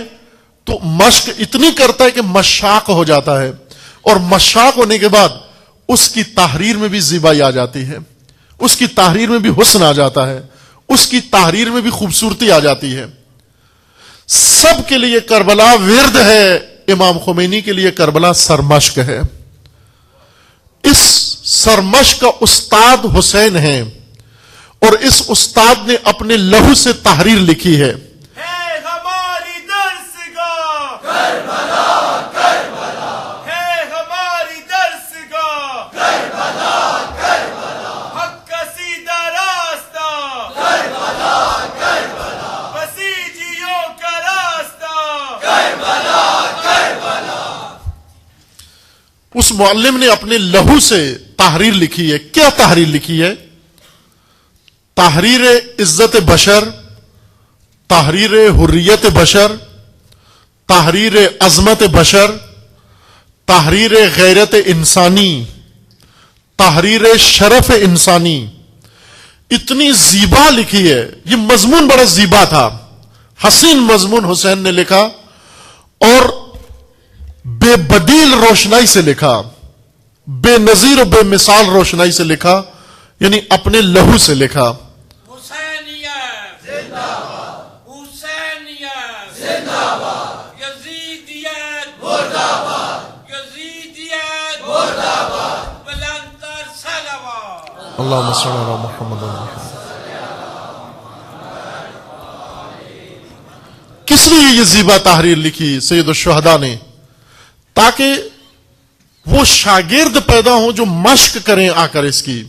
تو مشق اتنی کرتا ہے کہ مشاق ہو جاتا ہے، اور مشاق ہونے کے بعد اس کی تحریر میں بھی زیبائی آ جاتی ہے، اس کی تحریر میں بھی حسن آ جاتا ہے، اس کی تحریر میں بھی خوبصورتی آ جاتی ہے. سب کے لیے کربلا ورد ہے، امام خمینی کے لیے کربلا سرمشق ہے. اس سرمشق کا استاد حسین ہے، اور اس استاد نے اپنے لہو سے تحریر لکھی ہے. ہماری درسگاہ کربلا کربلا، ہے ہماری درسگاہ کربلا کربلا، حق کا سیدھا راستہ کربلا کربلا، بسیجیوں کا راستہ کربلا کربلا. اس معلم نے اپنے لہو سے تحریر لکھی ہے. کیا تحریر لکھی ہے؟ تحریر عزت بشر، تحریر حریت بشر، تحریر عظمت بشر، تحریر غیرت انسانی، تحریر شرف انسانی. اتنی زیبا لکھی ہے. یہ مضمون بڑا زیبا تھا، حسین مضمون حسین نے لکھا، اور بے بدیل روشنائی سے لکھا، بے نظیر و بے مثال روشنائی سے لکھا، یعنی اپنے لہو سے لکھا. اللہم صل علی محمد. کس لیے یہ زیبا تحریر لکھی سید الشہداء نے؟ تاکہ وہ شاگرد پیدا ہوں جو مشق کریں آ کر اس کی،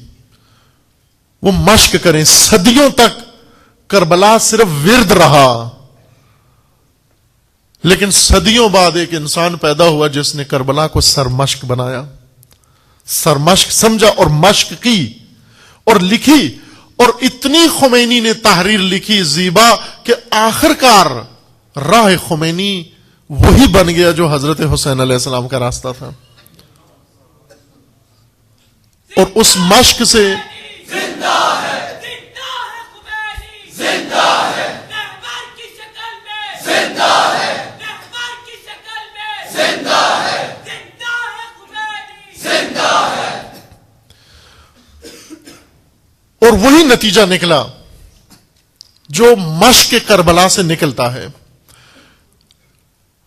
وہ مشق کریں. صدیوں تک کربلا صرف ورد رہا، لیکن صدیوں بعد ایک انسان پیدا ہوا جس نے کربلا کو سرمشق بنایا، سرمشق سمجھا اور مشق کی اور لکھی. اور اتنی خمینی نے تحریر لکھی زیبا کہ آخر کار راہ خمینی وہی بن گیا جو حضرت حسین علیہ السلام کا راستہ تھا. اور اس مشق سے زندہ ہے، زندہ ہے خمینی، زندہ ہے رہبر کی شکل میں، زندہ ہے رہبر کی شکل میں، زندہ ہے، زندہ ہے خمینی، زندہ ہے. اور وہی نتیجہ نکلا جو مشق کربلا سے نکلتا ہے.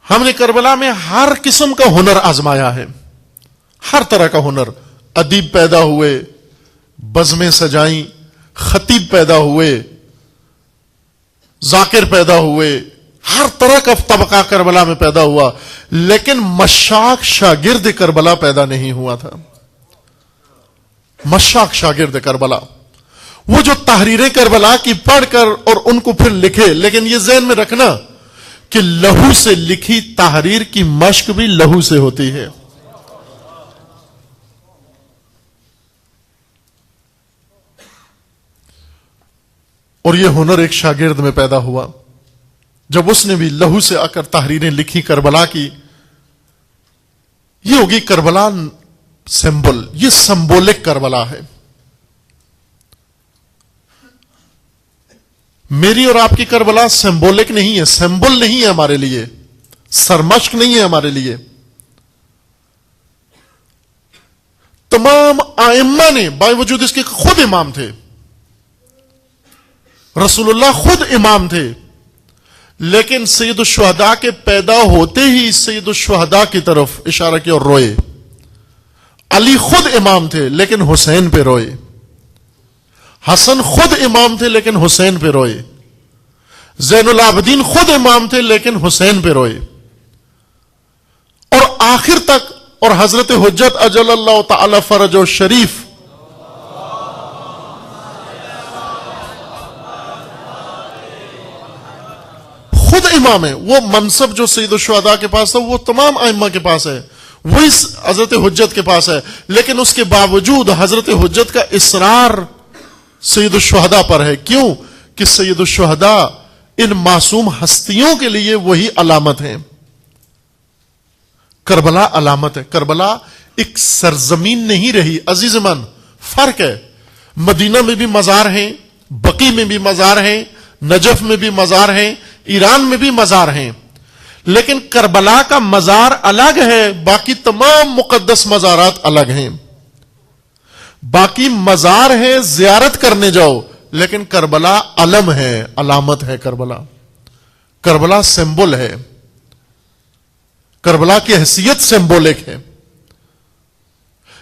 ہم نے کربلا میں ہر قسم کا ہنر آزمایا ہے، ہر طرح کا ہنر. ادیب پیدا ہوئے، بزمیں سجائیں، خطیب پیدا ہوئے، ذاکر پیدا ہوئے، ہر طرح کا طبقہ کربلا میں پیدا ہوا، لیکن مشاق شاگرد کربلا پیدا نہیں ہوا تھا. مشاق شاگرد کربلا، وہ جو تحریریں کربلا کی پڑھ کر اور ان کو پھر لکھے. لیکن یہ ذہن میں رکھنا کہ لہو سے لکھی تحریر کی مشق بھی لہو سے ہوتی ہے. اور یہ ہنر ایک شاگرد میں پیدا ہوا جب اس نے بھی لہو سے آ کر تحریریں لکھی کربلا کی. یہ ہوگی کربلا سمبل، یہ سمبولک کربلا ہے. میری اور آپ کی کربلا سمبولک نہیں ہے، سمبل نہیں ہے ہمارے لیے، سرمشق نہیں ہے ہمارے لیے. تمام ائمہ نے باوجود اس کے خود امام تھے، رسول اللہ خود امام تھے، لیکن سید الشہداء کے پیدا ہوتے ہی سید الشہداء کی طرف اشارہ کیا اور روئے. علی خود امام تھے لیکن حسین پہ روئے. حسن خود امام تھے لیکن حسین پہ روئے. زین العابدین خود امام تھے لیکن حسین پہ روئے. اور آخر تک، اور حضرت حجت اجل اللہ تعالی فرج و شریف تمام ہیں. وہ منصب جو سید الشہداء کے پاس تھا وہ تمام ائمہ کے پاس ہے, وہی حضرت حجت کے پاس ہے, لیکن اس کے باوجود حضرت حجت کا اصرار سید الشہداء پر ہے. کیوں کہ سید الشہداء ان معصوم ہستیوں کے لیے وہی علامت ہے. کربلا علامت ہے. کربلا ایک سرزمین نہیں رہی عزیز من, فرق ہے. مدینہ میں بھی مزار ہیں, بقی میں بھی مزار ہیں, نجف میں بھی مزار ہیں, ایران میں بھی مزار ہیں, لیکن کربلا کا مزار الگ ہے, باقی تمام مقدس مزارات الگ ہیں. باقی مزار ہے زیارت کرنے جاؤ, لیکن کربلا علم ہے, علامت ہے. کربلا سمبل ہے. کربلا کی حیثیت سمبولک ہے.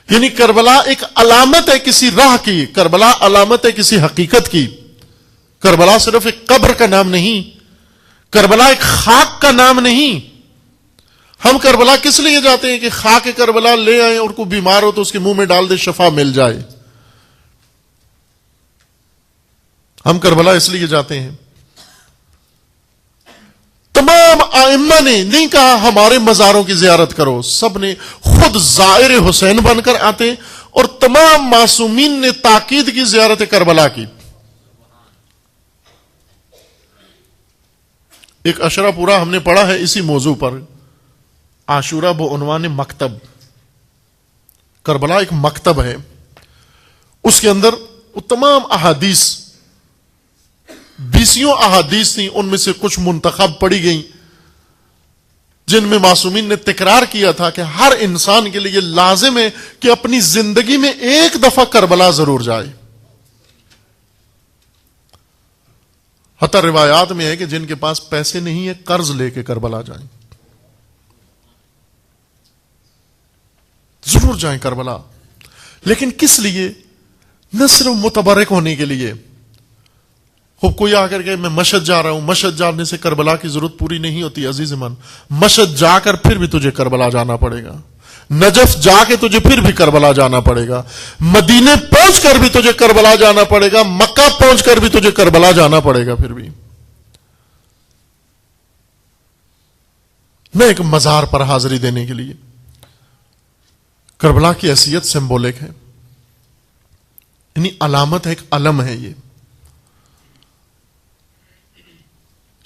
یعنی کربلا ایک علامت ہے کسی راہ کی, کربلا علامت ہے کسی حقیقت کی. کربلا صرف ایک قبر کا نام نہیں, کربلا ایک خاک کا نام نہیں. ہم کربلا کس لیے جاتے ہیں کہ خاک کربلا لے آئیں اور کوئی بیمار ہو تو اس کے منہ میں ڈال دے, شفا مل جائے. ہم کربلا اس لیے جاتے ہیں. تمام ائمہ نے نہیں کہا ہمارے مزاروں کی زیارت کرو, سب نے خود زائر حسین بن کر آتے, اور تمام معصومین نے تاکید کی زیارت کربلا کی. ایک اشرا پورا ہم نے پڑھا ہے اسی موضوع پر, عاشورہ بعنوان مکتب. کربلا ایک مکتب ہے, اس کے اندر وہ تمام احادیث, 20 احادیث تھیں, ان میں سے کچھ منتخب پڑھی گئیں جن میں معصومین نے تکرار کیا تھا کہ ہر انسان کے لیے لازم ہے کہ اپنی زندگی میں ایک دفعہ کربلا ضرور جائے. حتی روایات میں ہے کہ جن کے پاس پیسے نہیں ہے قرض لے کے کربلا جائیں, ضرور جائیں کربلا. لیکن کس لیے؟ نہ صرف متبرک ہونے کے لیے. خوب کوئی آ کر کے میں مشہد جا رہا ہوں, مشہد جانے سے کربلا کی ضرورت پوری نہیں ہوتی عزیز من. مشہد جا کر پھر بھی تجھے کربلا جانا پڑے گا, نجف جا کے تجھے پھر بھی کربلا جانا پڑے گا, مدینے پہنچ کر بھی تجھے کربلا جانا پڑے گا, مکہ پہنچ کر بھی تجھے کربلا جانا پڑے گا. پھر بھی نہ ایک مزار پر حاضری دینے کے لیے. کربلا کی حیثیت سمبولک ہے, یعنی علامت ہے, ایک علم ہے.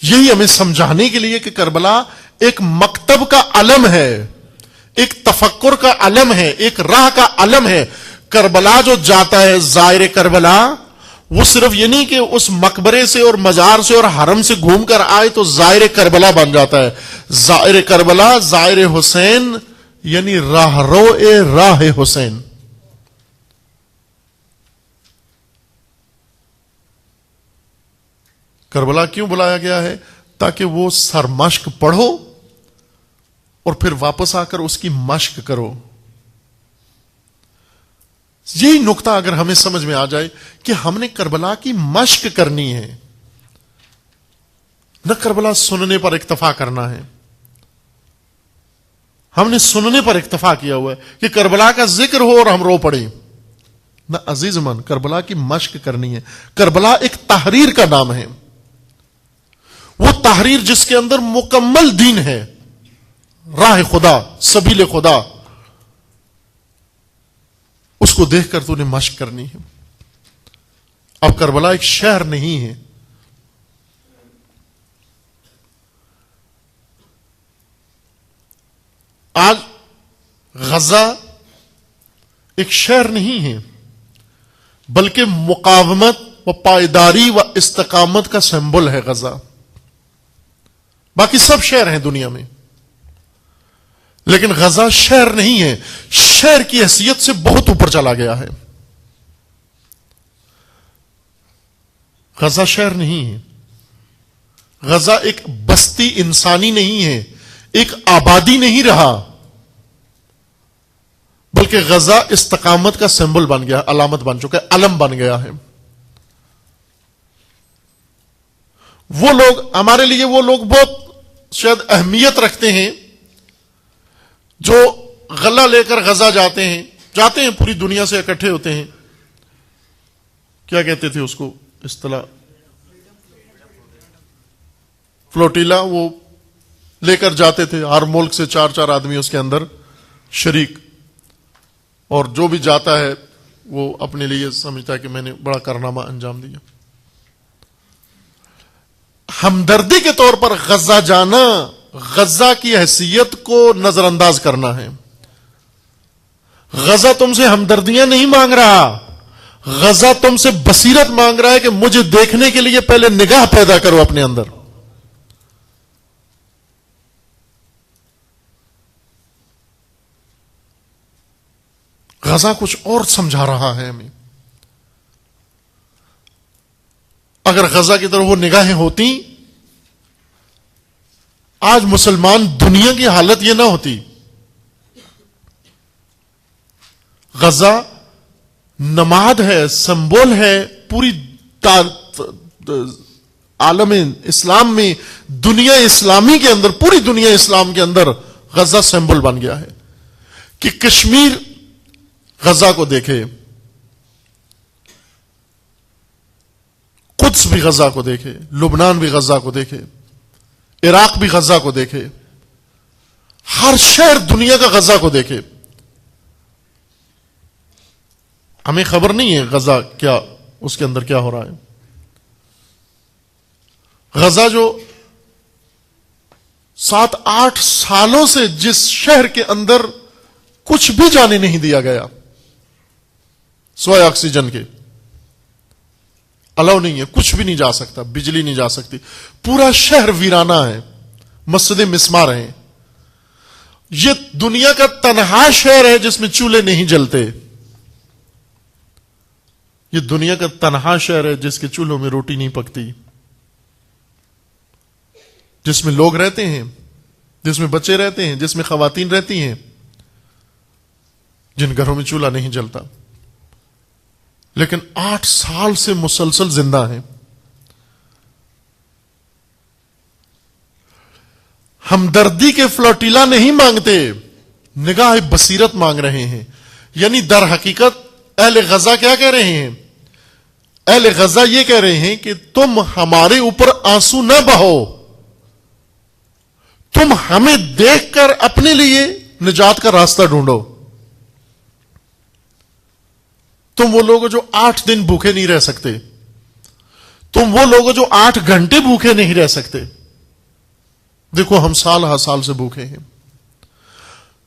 یہی ہمیں سمجھانے کے لیے کہ کربلا ایک مکتب کا علم ہے, ایک تفکر کا علم ہے, ایک راہ کا علم ہے. کربلا جو جاتا ہے زائر کربلا, وہ صرف یہ نہیں کہ اس مقبرے سے اور مزار سے اور حرم سے گھوم کر آئے تو زائر کربلا بن جاتا ہے. زائر کربلا, زائر حسین, یعنی راہرو راہ حسین. کربلا کیوں بلایا گیا ہے؟ تاکہ وہ سرمشق پڑھو اور پھر واپس آ کر اس کی مشق کرو. یہی نقطہ اگر ہمیں سمجھ میں آ جائے کہ ہم نے کربلا کی مشق کرنی ہے, نہ کربلا سننے پر اکتفا کرنا ہے. ہم نے سننے پر اکتفا کیا ہوا ہے کہ کربلا کا ذکر ہو اور ہم رو پڑیں. نہ عزیز من, کربلا کی مشق کرنی ہے. کربلا ایک تحریر کا نام ہے, وہ تحریر جس کے اندر مکمل دین ہے, راہ خدا, سبیل خدا, اس کو دیکھ کر تو نے مشق کرنی ہے. اب کربلا ایک شہر نہیں ہے. آج غزہ ایک شہر نہیں ہے, بلکہ مقاومت و پائیداری و استقامت کا سمبل ہے غزہ. باقی سب شہر ہیں دنیا میں, لیکن غزہ شہر نہیں ہے. شہر کی حیثیت سے بہت اوپر چلا گیا ہے. غزہ شہر نہیں ہے. غزہ ایک بستی انسانی نہیں ہے, ایک آبادی نہیں رہا, بلکہ غزہ استقامت کا سمبل بن گیا, علامت بن چکا ہے, علم بن گیا ہے. وہ لوگ ہمارے لیے, وہ لوگ بہت شاید اہمیت رکھتے ہیں جو غلہ لے کر غزہ جاتے ہیں, پوری دنیا سے اکٹھے ہوتے ہیں. کیا کہتے تھے اس کو, اصطلاح فلوٹیلا وہ لے کر جاتے تھے، ہر ملک سے 4 آدمی اس کے اندر شریک، اور جو بھی جاتا ہے وہ اپنے لیے سمجھتا ہے کہ میں نے بڑا کارنامہ انجام دیا۔ ہمدردی کے طور پر غزہ جانا غزہ کی حیثیت کو نظر انداز کرنا ہے۔ غزہ تم سے ہمدردیاں نہیں مانگ رہا، غزہ تم سے بصیرت مانگ رہا ہے کہ مجھے دیکھنے کے لیے پہلے نگاہ پیدا کرو اپنے اندر۔ غزہ کچھ اور سمجھا رہا ہے ہمیں۔ اگر غزہ کی طرف وہ نگاہیں ہوتی، آج مسلمان دنیا کی حالت یہ نہ ہوتی۔ غزہ نماد ہے، سمبول ہے، پوری عالم اسلام میں، دنیا اسلامی کے اندر، پوری دنیا اسلام کے اندر غزہ سمبول بن گیا ہے کہ کشمیر غزہ کو دیکھے، قدس بھی غزہ کو دیکھے، لبنان بھی غزہ کو دیکھے، عراق بھی غزہ کو دیکھے، ہر شہر دنیا کا غزہ کو دیکھے۔ ہمیں خبر نہیں ہے غزہ کیا، اس کے اندر کیا ہو رہا ہے۔ غزہ جو 7-8 سالوں سے جس شہر کے اندر کچھ بھی جانے نہیں دیا گیا سوائے آکسیجن کے، الاؤ نہیں ہے، کچھ بھی نہیں جا سکتا، بجلی نہیں جا سکتی، پورا شہر ویرانہ ہے، مسجدیں مسمار ہیں۔ یہ دنیا کا تنہا شہر ہے جس میں چولہے نہیں جلتے، یہ دنیا کا تنہا شہر ہے جس کے چولہوں میں روٹی نہیں پکتی، جس میں لوگ رہتے ہیں، جس میں بچے رہتے ہیں، جس میں خواتین رہتی ہیں، جن گھروں میں چولہا نہیں جلتا، لیکن 8 سال سے مسلسل زندہ ہیں۔ ہمدردی کے فلوٹیلا نہیں مانگتے، نگاہ بصیرت مانگ رہے ہیں۔ یعنی در حقیقت اہل غزہ کیا کہہ رہے ہیں؟ اہل غزہ یہ کہہ رہے ہیں کہ تم ہمارے اوپر آنسو نہ بہو، تم ہمیں دیکھ کر اپنے لیے نجات کا راستہ ڈھونڈو۔ تم وہ لوگ جو 8 دن بھوکے نہیں رہ سکتے، تم وہ لوگ جو 8 گھنٹے بھوکے نہیں رہ سکتے، دیکھو ہم سال ہر سال سے بھوکے ہیں،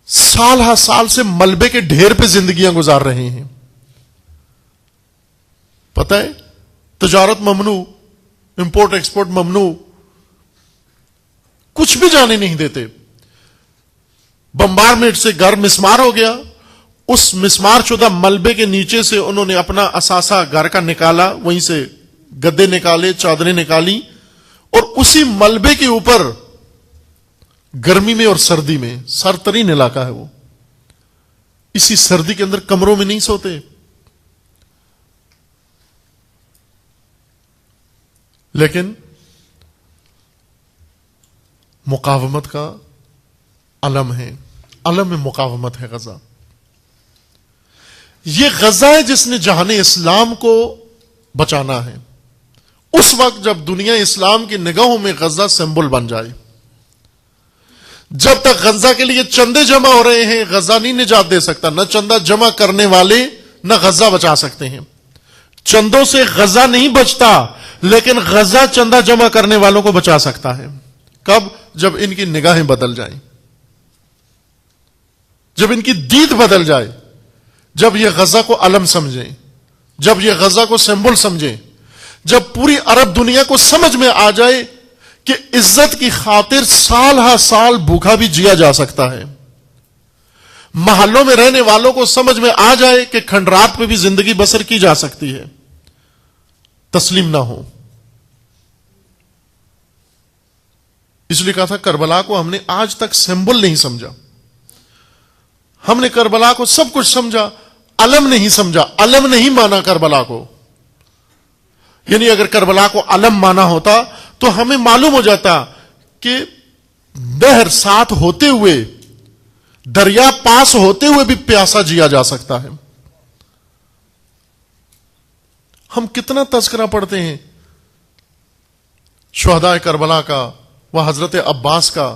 سال ہر سال سے ملبے کے ڈھیر پہ زندگیاں گزار رہے ہیں۔ پتہ ہے تجارت ممنوع، امپورٹ ایکسپورٹ ممنوع، کچھ بھی جانے نہیں دیتے۔ بمبارمنٹ سے گھر مسمار ہو گیا، اس مسمار شدہ ملبے کے نیچے سے انہوں نے اپنا اثاثہ گھر کا نکالا، وہیں سے گدے نکالے، چادریں نکالی، اور اسی ملبے کے اوپر گرمی میں اور سردی میں، سر ترین علاقہ ہے وہ، اسی سردی کے اندر کمروں میں نہیں سوتے۔ لیکن مقاومت کا علم ہے، علم مقاومت ہے غزہ۔ یہ غزہ ہے جس نے جہان اسلام کو بچانا ہے۔ اس وقت جب دنیا اسلام کی نگاہوں میں غزہ سمبل بن جائے، جب تک غزہ کے لیے چندے جمع ہو رہے ہیں غزہ نہیں نجات دے سکتا، نہ چندہ جمع کرنے والے نہ غزہ بچا سکتے ہیں۔ چندوں سے غزہ نہیں بچتا، لیکن غزہ چندہ جمع کرنے والوں کو بچا سکتا ہے۔ کب؟ جب ان کی نگاہیں بدل جائیں، جب ان کی دید بدل جائے، جب یہ غزہ کو علم سمجھیں، جب یہ غزہ کو سمبل سمجھیں، جب پوری عرب دنیا کو سمجھ میں آ جائے کہ عزت کی خاطر سال ہر سال بھوکا بھی جیا جا سکتا ہے، محلوں میں رہنے والوں کو سمجھ میں آ جائے کہ کھنڈرات پہ بھی زندگی بسر کی جا سکتی ہے، تسلیم نہ ہو۔ اس لیے کہا تھا کربلا کو ہم نے آج تک سمبل نہیں سمجھا، ہم نے کربلا کو سب کچھ سمجھا، علم نہیں سمجھا، علم نہیں مانا کربلا کو۔ یعنی اگر کربلا کو علم مانا ہوتا تو ہمیں معلوم ہو جاتا کہ نہر ساتھ ہوتے ہوئے، دریا پاس ہوتے ہوئے بھی پیاسا جیا جا سکتا ہے۔ ہم کتنا تذکرہ پڑھتے ہیں شہداء کربلا کا، وہ حضرت عباس کا،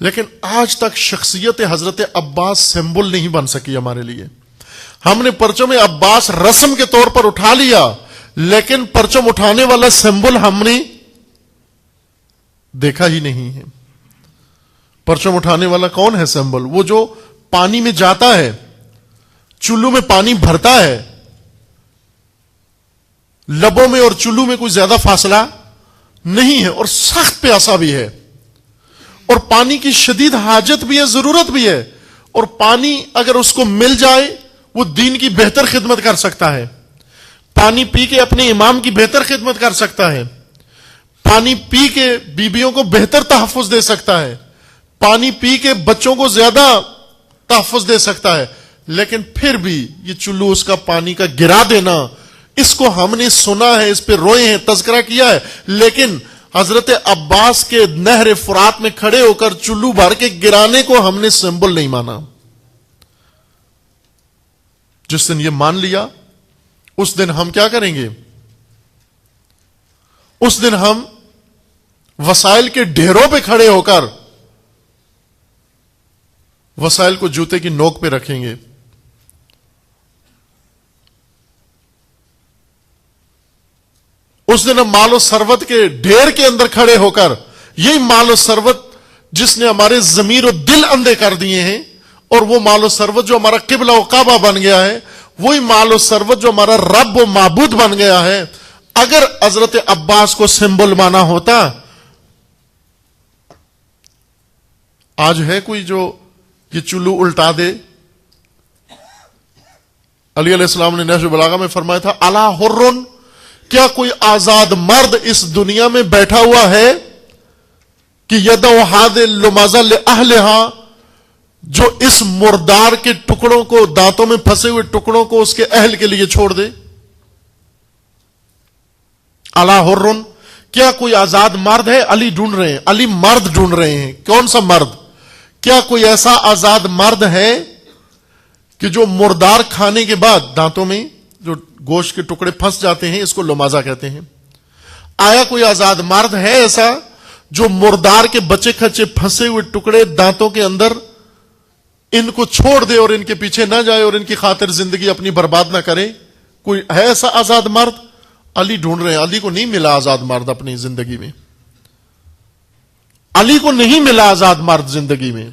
لیکن آج تک شخصیت حضرت عباس سمبل نہیں بن سکی ہمارے لیے. ہم نے پرچم عباس رسم کے طور پر اٹھا لیا، لیکن پرچم اٹھانے والا سمبل ہم نے دیکھا ہی نہیں ہے. پرچم اٹھانے والا کون ہے سمبل؟ وہ جو پانی میں جاتا ہے، چلو میں پانی بھرتا ہے، لبوں میں اور چلو میں کوئی زیادہ فاصلہ نہیں ہے، اور سخت پیاسا بھی ہے، اور پانی کی شدید حاجت بھی ہے، ضرورت بھی ہے، اور پانی اگر اس کو مل جائے وہ دین کی بہتر خدمت کر سکتا ہے. پانی پی کے اپنے امام کی بہتر خدمت کر سکتا ہے، پانی پی کے بیویوں کو بہتر تحفظ دے سکتا ہے، پانی پی کے بچوں کو زیادہ تحفظ دے سکتا ہے. لیکن پھر بھی یہ چلو اس کا پانی کا گرا دینا، اس کو ہم نے سنا ہے، اس پہ روئے ہیں، تذکرہ کیا ہے، لیکن حضرت عباس کے نہر فرات میں کھڑے ہو کر چلو بھر کے گرانے کو ہم نے سمبل نہیں مانا. جس دن یہ مان لیا، اس دن ہم کیا کریں گے؟ اس دن ہم وسائل کے ڈھیروں پہ کھڑے ہو کر وسائل کو جوتے کی نوک پہ رکھیں گے. اس دن ہم مال و ثروت کے ڈھیر کے اندر کھڑے ہو کر، یہی مال و ثروت جس نے ہمارے ضمیر و دل اندھے کر دیے ہیں، اور وہ مال و ثروت جو ہمارا قبلہ و کعبہ بن گیا ہے، وہی مال و ثروت جو ہمارا رب و معبود بن گیا ہے، اگر حضرت عباس کو سمبل مانا ہوتا. آج ہے کوئی جو یہ چلو الٹا دے؟ علی علیہ السلام نے نہج البلاغہ میں فرمایا تھا، الا حرن، کیا کوئی آزاد مرد اس دنیا میں بیٹھا ہوا ہے کہ یدعو ہاد اللمازہ لأہلہا، جو اس مردار کے ٹکڑوں کو، دانتوں میں پھنسے ہوئے ٹکڑوں کو اس کے اہل کے لیے چھوڑ دے؟ الا حرن، کیا کوئی آزاد مرد ہے؟ علی ڈھونڈ رہے ہیں، علی مرد ڈھونڈ رہے ہیں. کون سا مرد؟ کیا کوئی ایسا آزاد مرد ہے کہ جو مردار کھانے کے بعد دانتوں میں جو گوشت کے ٹکڑے پھنس جاتے ہیں، اس کو لمازہ کہتے ہیں. آیا کوئی آزاد مرد ہے ایسا جو مردار کے بچے کھچے پھنسے ہوئے ٹکڑے دانتوں کے اندر، ان کو چھوڑ دے اور ان کے پیچھے نہ جائے اور ان کی خاطر زندگی اپنی برباد نہ کرے؟ کوئی ہے ایسا آزاد مرد؟ علی ڈھونڈ رہے ہیں. علی کو نہیں ملا آزاد مرد اپنی زندگی میں، علی کو نہیں ملا آزاد مرد زندگی میں.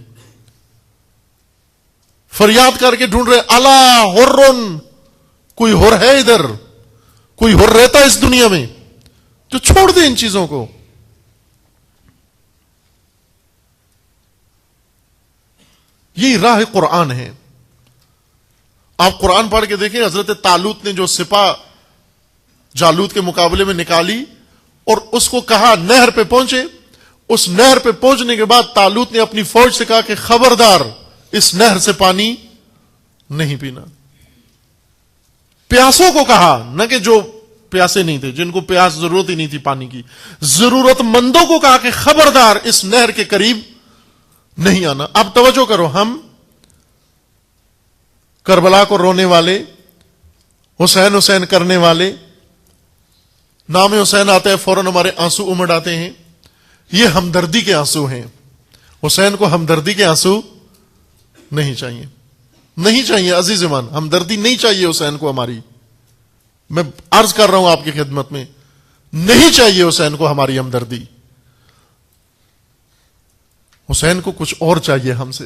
فریاد کر کے ڈھونڈ رہے، الا حرن، کوئی حر ہے ادھر؟ کوئی حر رہتا ہے اس دنیا میں؟ تو چھوڑ دے ان چیزوں کو. یہ راہ قرآن ہے. آپ قرآن پڑھ کے دیکھیں، حضرت طالوت نے جو سپاہ جالوت کے مقابلے میں نکالی اور اس کو کہا نہر پہ پہنچے، اس نہر پہ پہنچنے کے بعد طالوت نے اپنی فوج سے کہا کہ خبردار، اس نہر سے پانی نہیں پینا. پیاسوں کو کہا، نہ کہ جو پیاسے نہیں تھے، جن کو پیاس ضرورت ہی نہیں تھی پانی کی، ضرورت مندوں کو کہا کہ خبردار اس نہر کے قریب نہیں آنا. اب توجہ کرو، ہم کربلا کو رونے والے، حسین حسین کرنے والے، نام حسین آتا ہے فوراً ہمارے آنسو امڑ آتے ہیں. یہ ہمدردی کے آنسو ہیں. حسین کو ہمدردی کے آنسو نہیں چاہیے، نہیں چاہیے عزیز ایمان، ہمدردی نہیں چاہیے حسین کو ہماری. میں عرض کر رہا ہوں آپ کی خدمت میں، نہیں چاہیے حسین کو ہماری ہمدردی. حسین کو کچھ اور چاہیے ہم سے.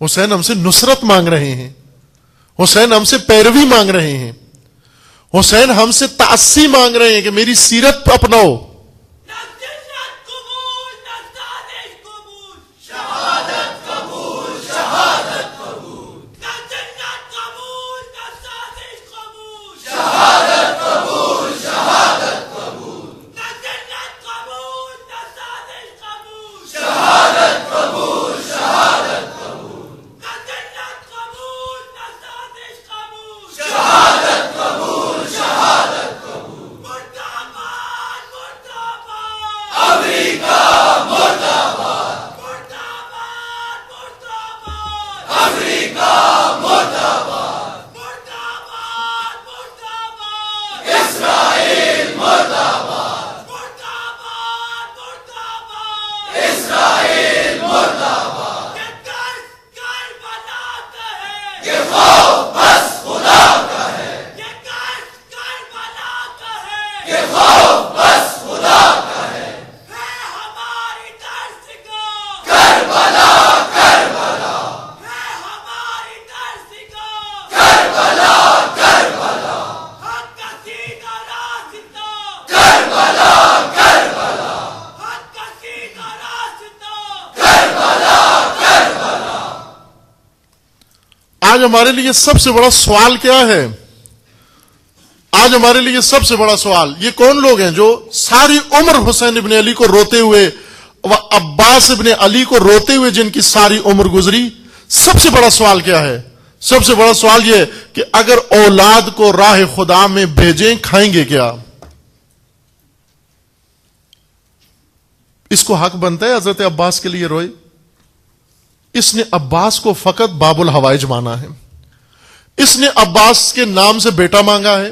حسین ہم سے نصرت مانگ رہے ہیں، حسین ہم سے پیروی مانگ رہے ہیں، حسین ہم سے تعصی مانگ رہے ہیں کہ میری سیرت اپناؤ. ہماری دستگاہ کربلا کربلا، ہے ہماری دستگاہ کربلا کربلا، حق کا سیدھا راستہ کربلا کربلا، حق کا سیدھا راستہ کربلا کربلا۔ آج ہمارے لیے سب سے بڑا سوال کیا ہے؟ آج ہمارے لیے سب سے بڑا سوال یہ کون لوگ ہیں جو ساری عمر حسین ابن علی کو روتے ہوئے و عباس ابن علی کو روتے ہوئے جن کی ساری عمر گزری؟ سب سے بڑا سوال کیا ہے؟ سب سے بڑا سوال یہ ہے کہ اگر اولاد کو راہ خدا میں بھیجیں کھائیں گے کیا؟ اس کو حق بنتا ہے حضرت عباس کے لیے روئے؟ اس نے عباس کو فقط باب الحوائج مانا ہے، اس نے عباس کے نام سے بیٹا مانگا ہے،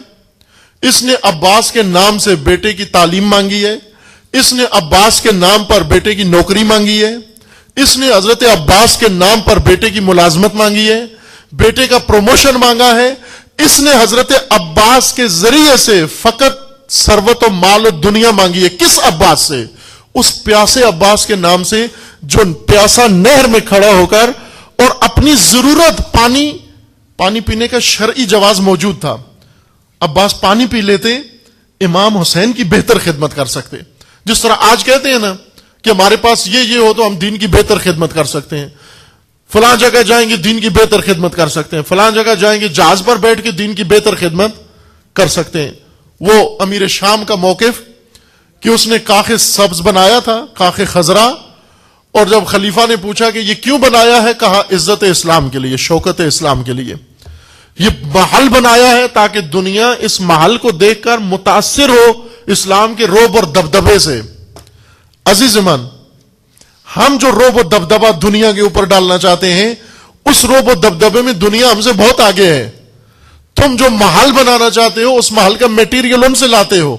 اس نے عباس کے نام سے بیٹے کی تعلیم مانگی ہے، اس نے عباس کے نام پر بیٹے کی نوکری مانگی ہے، اس نے حضرت عباس کے نام پر بیٹے کی ملازمت مانگی ہے، بیٹے کا پروموشن مانگا ہے، اس نے حضرت عباس کے ذریعے سے فقط ثروت و مال و دنیا مانگی ہے۔ کس عباس سے؟ اس پیاسے عباس کے نام سے جو پیاسا نہر میں کھڑا ہو کر اور اپنی ضرورت پانی پینے کا شرعی جواز موجود تھا، عباس پانی پی لیتے، امام حسین کی بہتر خدمت کر سکتے۔ جس طرح آج کہتے ہیں نا کہ ہمارے پاس یہ ہو تو ہم دین کی بہتر خدمت کر سکتے ہیں، فلاں جگہ جائیں گے دین کی بہتر خدمت کر سکتے ہیں، فلاں جگہ جائیں گے جہاز پر بیٹھ کے دین کی بہتر خدمت کر سکتے ہیں۔ وہ امیر شام کا موقف کہ اس نے کاخ سبز بنایا تھا، کاخ خضرا، اور جب خلیفہ نے پوچھا کہ یہ کیوں بنایا ہے، کہا عزت اسلام کے لیے، شوکت اسلام کے لیے۔ یہ محل بنایا ہے تاکہ دنیا اس محل کو دیکھ کر متاثر ہو اسلام کے روب اور دبدبے سے۔ عزیزمان، ہم جو روب و دبدبہ دنیا کے اوپر ڈالنا چاہتے ہیں، اس روب و دبدبے میں دنیا ہم سے بہت آگے ہے۔ تم جو محل بنانا چاہتے ہو، اس محل کا میٹیریل ان سے لاتے ہو،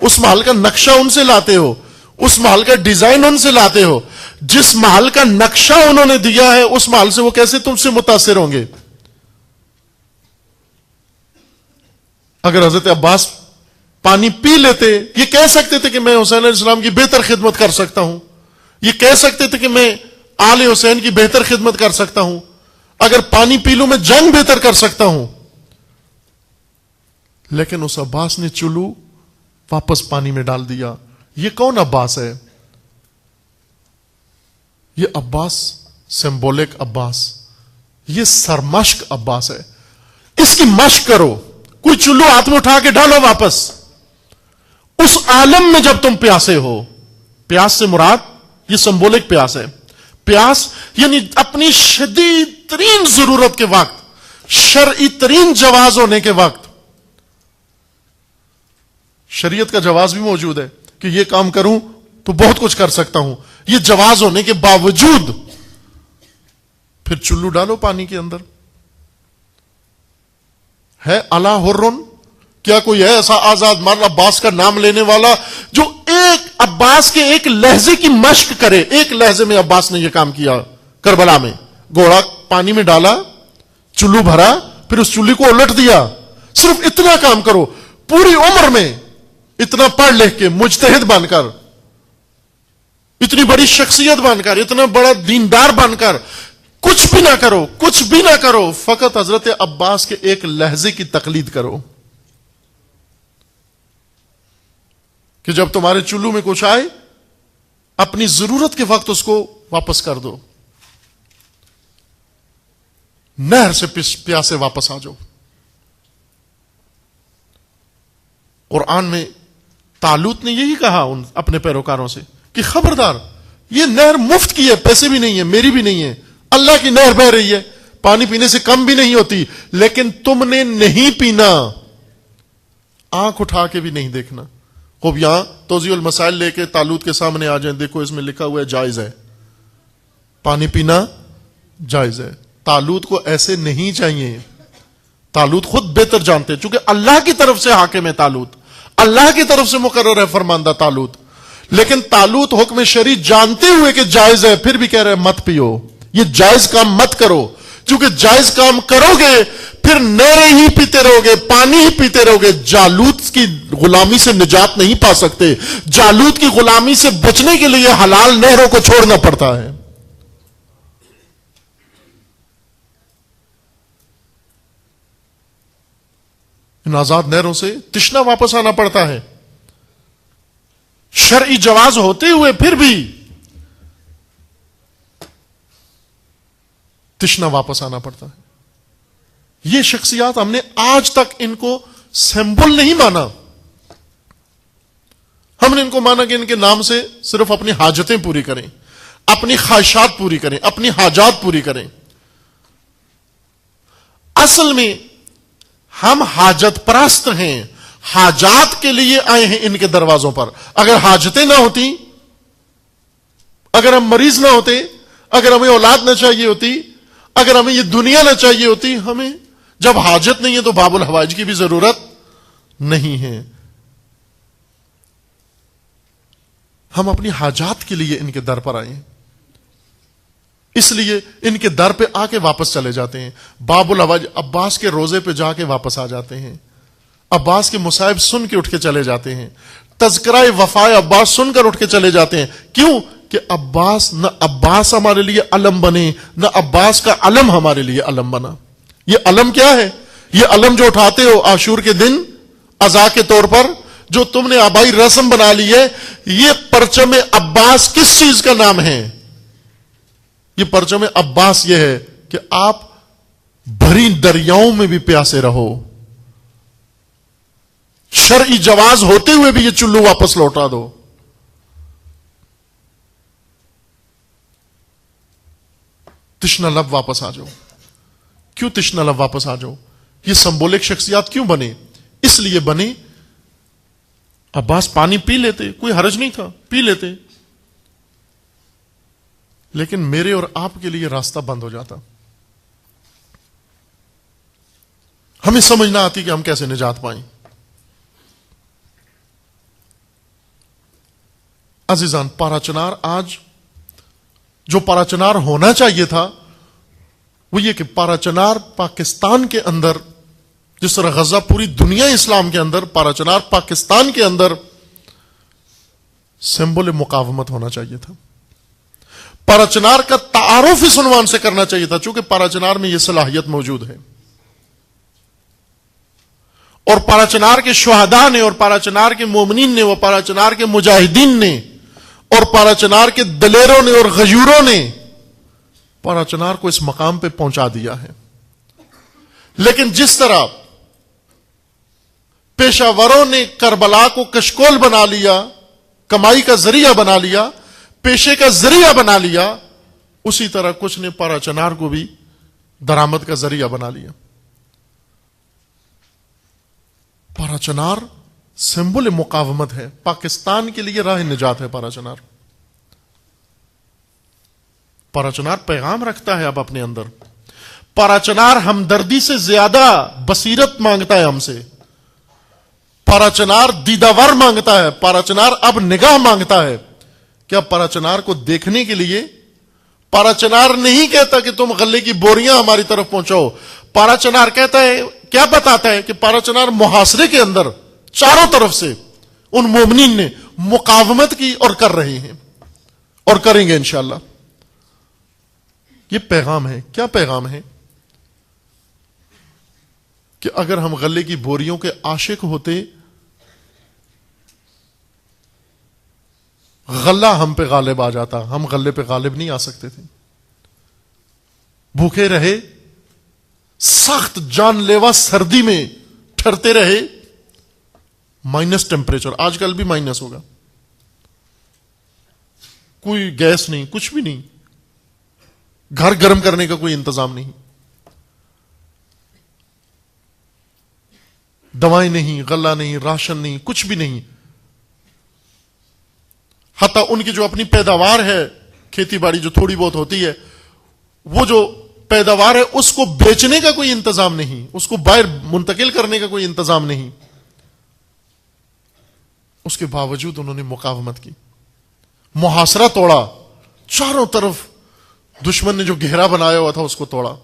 اس محل کا نقشہ ان سے لاتے ہو، اس محل کا ڈیزائن ان سے لاتے ہو۔ جس محل کا نقشہ انہوں نے دیا ہے اس محل سے وہ کیسے تم سے متاثر ہوں گے؟ اگر حضرت عباس پانی پی لیتے، یہ کہہ سکتے تھے کہ میں حسین علیہ السلام کی بہتر خدمت کر سکتا ہوں، یہ کہہ سکتے تھے کہ میں آل حسین کی بہتر خدمت کر سکتا ہوں، اگر پانی پی لوں میں جنگ بہتر کر سکتا ہوں۔ لیکن اس عباس نے چلو واپس پانی میں ڈال دیا۔ یہ کون عباس ہے؟ یہ عباس سمبولک عباس، یہ سرمشق عباس ہے۔ اس کی مشق کرو، کوئی چلو ہاتھ میں اٹھا کے ڈالو واپس۔ اس عالم میں جب تم پیاسے ہو، پیاس سے مراد یہ سمبولک پیاس ہے، پیاس یعنی اپنی شدید ترین ضرورت کے وقت، شرعی ترین جواز ہونے کے وقت، شریعت کا جواز بھی موجود ہے کہ یہ کام کروں تو بہت کچھ کر سکتا ہوں، یہ جواز ہونے کے باوجود پھر چلو ڈالو پانی کے اندر۔ ہے الا حرن، کیا کوئی ہے ایسا آزاد مال عباس کا نام لینے والا جو ایک عباس کے ایک لہجے کی مشق کرے؟ ایک لہجے میں عباس نے یہ کام کیا کربلا میں، گھوڑا پانی میں ڈالا، چلو بھرا، پھر اس چلی کو الٹ دیا۔ صرف اتنا کام کرو، پوری عمر میں اتنا پڑھ لکھ کے مجتہد بن کر، اتنی بڑی شخصیت بن کر، اتنا بڑا دیندار بن کر، کچھ بھی نہ کرو، کچھ بھی نہ کرو، فقط حضرت عباس کے ایک لہجے کی تقلید کرو کہ جب تمہارے چلو میں کچھ آئے اپنی ضرورت کے وقت اس کو واپس کر دو، نہر سے پیاسے واپس آ جاؤ۔ قرآن میں طالوت نے یہی کہا اپنے پیروکاروں سے کہ خبردار، یہ نہر مفت کی ہے، پیسے بھی نہیں ہے، میری بھی نہیں ہے، اللہ کی نہر بہ رہی ہے، پانی پینے سے کم بھی نہیں ہوتی، لیکن تم نے نہیں پینا، آنکھ اٹھا کے بھی نہیں دیکھنا۔ خوب یہاں توضیح المسائل لے کے طالوت کے سامنے آ جائیں، دیکھو اس میں لکھا ہوا ہے جائز ہے، پانی پینا جائز ہے۔ طالوت کو ایسے نہیں چاہیے، طالوت خود بہتر جانتے، چونکہ اللہ کی طرف سے حاکم ہے طالوت، اللہ کی طرف سے مقرر ہے فرماندہ طالوت، لیکن طالوت حکم شرعی جانتے ہوئے کہ جائز ہے پھر بھی کہہ رہے مت پیو، یہ جائز کام مت کرو، چونکہ جائز کام کرو گے پھر نہریں ہی پیتے رہو گے, پانی ہی پیتے رہو گے. جالوت کی غلامی سے نجات نہیں پا سکتے. جالوت کی غلامی سے بچنے کے لیے حلال نہروں کو چھوڑنا پڑتا ہے. ان آزاد نہروں سے تشنا واپس آنا پڑتا ہے. شرعی جواز ہوتے ہوئے پھر بھی تشنا واپس آنا پڑتا ہے. یہ شخصیات ہم نے آج تک ان کو سمبل نہیں مانا. ہم نے ان کو مانا کہ ان کے نام سے صرف اپنی حاجتیں پوری کریں, اپنی خواہشات پوری کریں, اپنی حاجات پوری کریں. اصل میں ہم حاجت پرست ہیں, حاجات کے لیے آئے ہیں ان کے دروازوں پر. اگر حاجتیں نہ ہوتی, اگر ہم مریض نہ ہوتے, اگر ہمیں اولاد نہ چاہیے ہوتی, اگر ہمیں یہ دنیا نہ چاہیے ہوتی, ہمیں جب حاجت نہیں ہے تو باب الحوائج کی بھی ضرورت نہیں ہے. ہم اپنی حاجات کے لیے ان کے در پر آئے ہیں, اس لیے ان کے در پہ آ کے واپس چلے جاتے ہیں. باب الحوائج عباس کے روزے پہ جا کے واپس آ جاتے ہیں, عباس کے مصائب سن کے اٹھ کے چلے جاتے ہیں, تذکرہ وفائے عباس سن کر اٹھ کے چلے جاتے ہیں. کیوں کہ نہ عباس ہمارے لیے علم بنے, نہ عباس کا علم ہمارے لیے علم بنا. یہ علم کیا ہے؟ یہ علم جو اٹھاتے ہو عاشور کے دن عزا کے طور پر, جو تم نے آبائی رسم بنا لی ہے, یہ پرچم عباس کس چیز کا نام ہے؟ یہ پرچم عباس یہ ہے کہ آپ بھری دریاؤں میں بھی پیاسے رہو, شرعی جواز ہوتے ہوئے بھی یہ چلو واپس لوٹا دو. تشنا لب واپس آ جاؤ. کیوں تشنا لب واپس آ جاؤ؟ یہ سمبولک شخصیات کیوں بنے؟ اس لیے بنے, عباس پانی پی لیتے, کوئی حرج نہیں تھا, پی لیتے, لیکن میرے اور آپ کے لیے راستہ بند ہو جاتا. ہمیں سمجھ نہ آتی کہ ہم کیسے نجات پائیں. عزیزان, پاراچنار آج جو پاراچنار ہونا چاہیے تھا وہ یہ کہ پاراچنار پاکستان کے اندر, جس طرح غزہ پوری دنیا اسلام کے اندر, پاراچنار پاکستان کے اندر سمبل مقاومت ہونا چاہیے تھا. پاراچنار کا تعارف اس عنوان سے کرنا چاہیے تھا, چونکہ پاراچنار میں یہ صلاحیت موجود ہے. اور پاراچنار کے شہداء نے, اور پاراچنار کے مومنین نے, وہ پاراچنار کے مجاہدین نے, اور پاراچنار کے دلیروں نے اور غیوروں نے پاراچنار کو اس مقام پہ پہنچا دیا ہے. لیکن جس طرح پیشہ وروں نے کربلا کو کشکول بنا لیا, کمائی کا ذریعہ بنا لیا, پیشے کا ذریعہ بنا لیا, اسی طرح کچھ نے پاراچنار کو بھی درآمد کا ذریعہ بنا لیا. پاراچنار سمبل مقاومت ہے, پاکستان کے لیے راہ نجات ہے. پاراچنار پیغام رکھتا ہے اب اپنے اندر. پاراچنار ہمدردی سے زیادہ بصیرت مانگتا ہے ہم سے. پاراچنار دیداور مانگتا ہے. پاراچنار اب نگاہ مانگتا ہے. کیا پاراچنار کو دیکھنے کے لیے پاراچنار نہیں کہتا کہ تم غلے کی بوریاں ہماری طرف پہنچاؤ. پاراچنار کہتا ہے, کیا بتاتا ہے کہ پاراچنار محاصرے کے اندر چاروں طرف سے ان مومنین نے مقاومت کی اور کر رہے ہیں اور کریں گے انشاءاللہ. یہ پیغام ہے. کیا پیغام ہے؟ کہ اگر ہم غلے کی بوریوں کے عاشق ہوتے, غلہ ہم پہ غالب آ جاتا. ہم غلے پہ غالب نہیں آ سکتے تھے. بھوکے رہے, سخت جان لیوا سردی میں ٹھہرتے رہے, مائنس ٹیمپریچر, آج کل بھی مائنس ہوگا, کوئی گیس نہیں, کچھ بھی نہیں, گھر گرم کرنے کا کوئی انتظام نہیں, دوائیں نہیں, غلہ نہیں, راشن نہیں, کچھ بھی نہیں. حتیٰ ان کی جو اپنی پیداوار ہے, کھیتی باڑی جو تھوڑی بہت ہوتی ہے, وہ جو پیداوار ہے اس کو بیچنے کا کوئی انتظام نہیں, اس کو باہر منتقل کرنے کا کوئی انتظام نہیں. اس کے باوجود انہوں نے مقاومت کی, محاصرہ توڑا, چاروں طرف دشمن نے جو گھیرا بنایا ہوا تھا اس کو توڑا.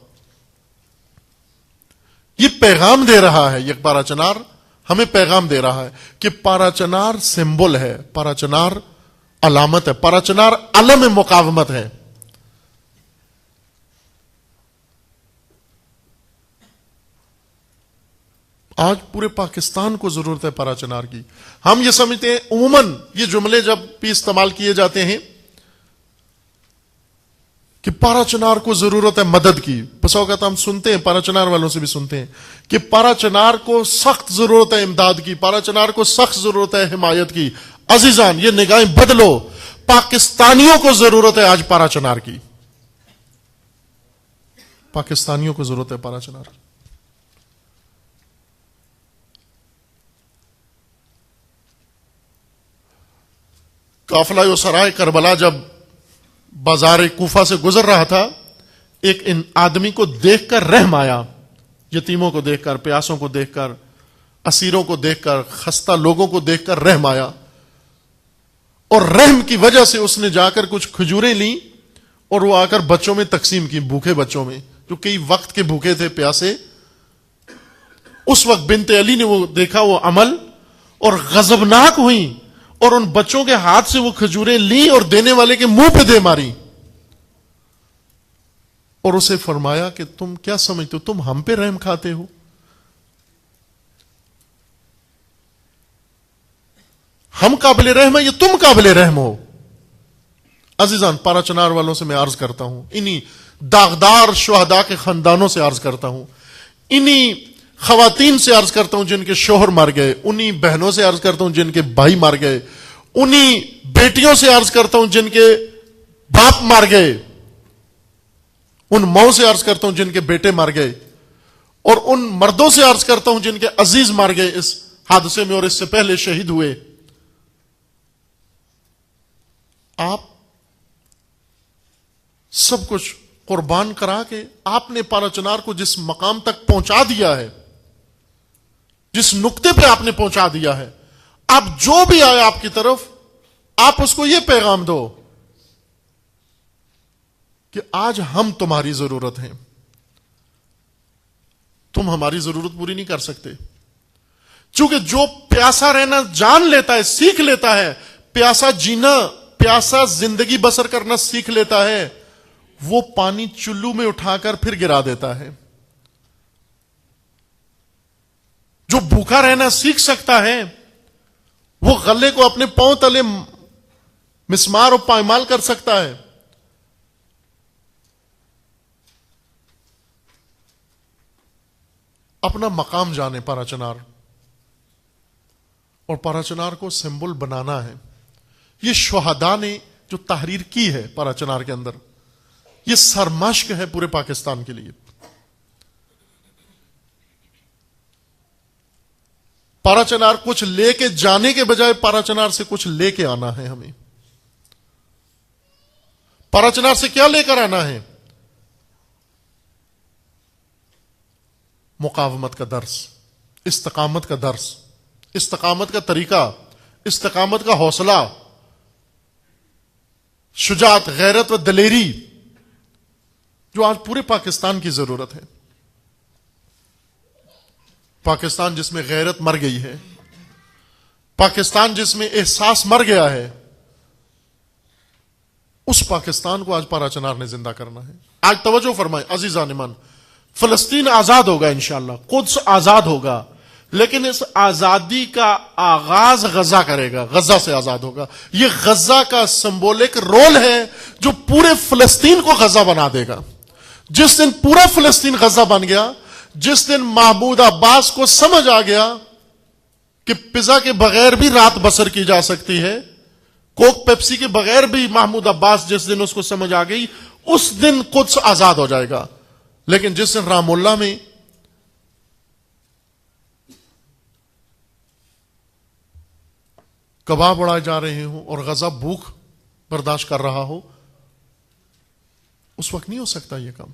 یہ پیغام دے رہا ہے، یہ پارا چنار ہمیں پیغام دے رہا ہے کہ پارا چنار سمبل ہے، پارا چنار علامت ہے، پارا چنار علم مقاومت ہے۔ آج پورے پاکستان کو ضرورت ہے پارا چنار کی۔ ہم یہ سمجھتے ہیں، عموماً یہ جملے جب بھی استعمال کیے جاتے ہیں کہ پارا چنار کو ضرورت ہے مدد کی، بس اوقات ہم سنتے ہیں، پارا چنار والوں سے بھی سنتے ہیں کہ پارا چنار کو سخت ضرورت ہے امداد کی، پارا چنار کو سخت ضرورت ہے حمایت کی۔ عزیزان، یہ نگاہیں بدلو، پاکستانیوں کو ضرورت ہے آج پارا چنار کی، پاکستانیوں کو ضرورت ہے پارا چنار کی۔ قافلہ اسرائے کربلا جب بازار کوفہ سے گزر رہا تھا، ایک ان آدمی کو دیکھ کر رحم آیا، یتیموں کو دیکھ کر، پیاسوں کو دیکھ کر، اسیروں کو دیکھ کر، خستہ لوگوں کو دیکھ کر رحم آیا، اور رحم کی وجہ سے اس نے جا کر کچھ کھجوریں لیں اور وہ آ کر بچوں میں تقسیم کی، بھوکے بچوں میں جو کئی وقت کے بھوکے تھے، پیاسے۔ اس وقت بنت علی نے وہ دیکھا، وہ عمل، اور غضبناک ہوئی اور ان بچوں کے ہاتھ سے وہ کھجوریں لیں اور دینے والے کے منہ پہ دے ماری، اور اسے فرمایا کہ تم کیا سمجھتے ہو، تم ہم پہ رحم کھاتے ہو؟ ہم قابل رحم ہیں یا تم قابل رحم ہو؟ عزیزان، پارا چنار والوں سے میں عرض کرتا ہوں، انہی داغدار شہداء کے خاندانوں سے عرض کرتا ہوں، انہی خواتین سے عرض کرتا ہوں جن کے شوہر مر گئے، انہی بہنوں سے عرض کرتا ہوں جن کے بھائی مر گئے، انہی بیٹیوں سے عرض کرتا ہوں جن کے باپ مر گئے، ان ماؤں سے عرض کرتا ہوں جن کے بیٹے مر گئے، اور ان مردوں سے عرض کرتا ہوں جن کے عزیز مر گئے اس حادثے میں اور اس سے پہلے شہید ہوئے۔ آپ سب کچھ قربان کرا کے آپ نے پارا چنار کو جس مقام تک پہنچا دیا ہے، جس نقطے پہ آپ نے پہنچا دیا ہے، اب جو بھی آئے آپ کی طرف، آپ اس کو یہ پیغام دو کہ آج ہم تمہاری ضرورت ہیں، تم ہماری ضرورت پوری نہیں کر سکتے۔ چونکہ جو پیاسا رہنا جان لیتا ہے، سیکھ لیتا ہے، پیاسا جینا، پیاسا زندگی بسر کرنا سیکھ لیتا ہے، وہ پانی چلو میں اٹھا کر پھر گرا دیتا ہے۔ جو بھوکا رہنا سیکھ سکتا ہے، وہ غلے کو اپنے پاؤں تلے مسمار اور پائمال کر سکتا ہے۔ اپنا مقام جانے پارا چنار، اور پارا چنار کو سمبل بنانا ہے۔ یہ شہداء نے جو تحریر کی ہے پارا چنار کے اندر، یہ سرمشق ہے پورے پاکستان کے لیے۔ پارا چنار کچھ لے کے جانے کے بجائے پارا چنار سے کچھ لے کے آنا ہے ہمیں۔ پارا چنار سے کیا لے کر آنا ہے؟ مقاومت کا درس، استقامت کا درس، استقامت کا طریقہ، استقامت کا حوصلہ، شجاعت، غیرت و دلیری، جو آج پورے پاکستان کی ضرورت ہے۔ پاکستان جس میں غیرت مر گئی ہے، پاکستان جس میں احساس مر گیا ہے، اس پاکستان کو آج پارا چنار نے زندہ کرنا ہے۔ آج توجہ فرمائیں عزیزان من، فلسطین آزاد ہوگا انشاءاللہ، قدس آزاد ہوگا، لیکن اس آزادی کا آغاز غزہ کرے گا، غزہ سے آزاد ہوگا۔ یہ غزہ کا سمبولک رول ہے جو پورے فلسطین کو غزہ بنا دے گا۔ جس دن پورا فلسطین غزہ بن گیا، جس دن محمود عباس کو سمجھ آ گیا کہ پزا کے بغیر بھی رات بسر کی جا سکتی ہے، کوک پیپسی کے بغیر بھی محمود عباس جس دن اس کو سمجھ آ گئی، اس دن قدس آزاد ہو جائے گا۔ لیکن جس دن رام اللہ میں کباب اڑائے جا رہے ہوں اور غزہ بھوک برداشت کر رہا ہو، اس وقت نہیں ہو سکتا یہ کام۔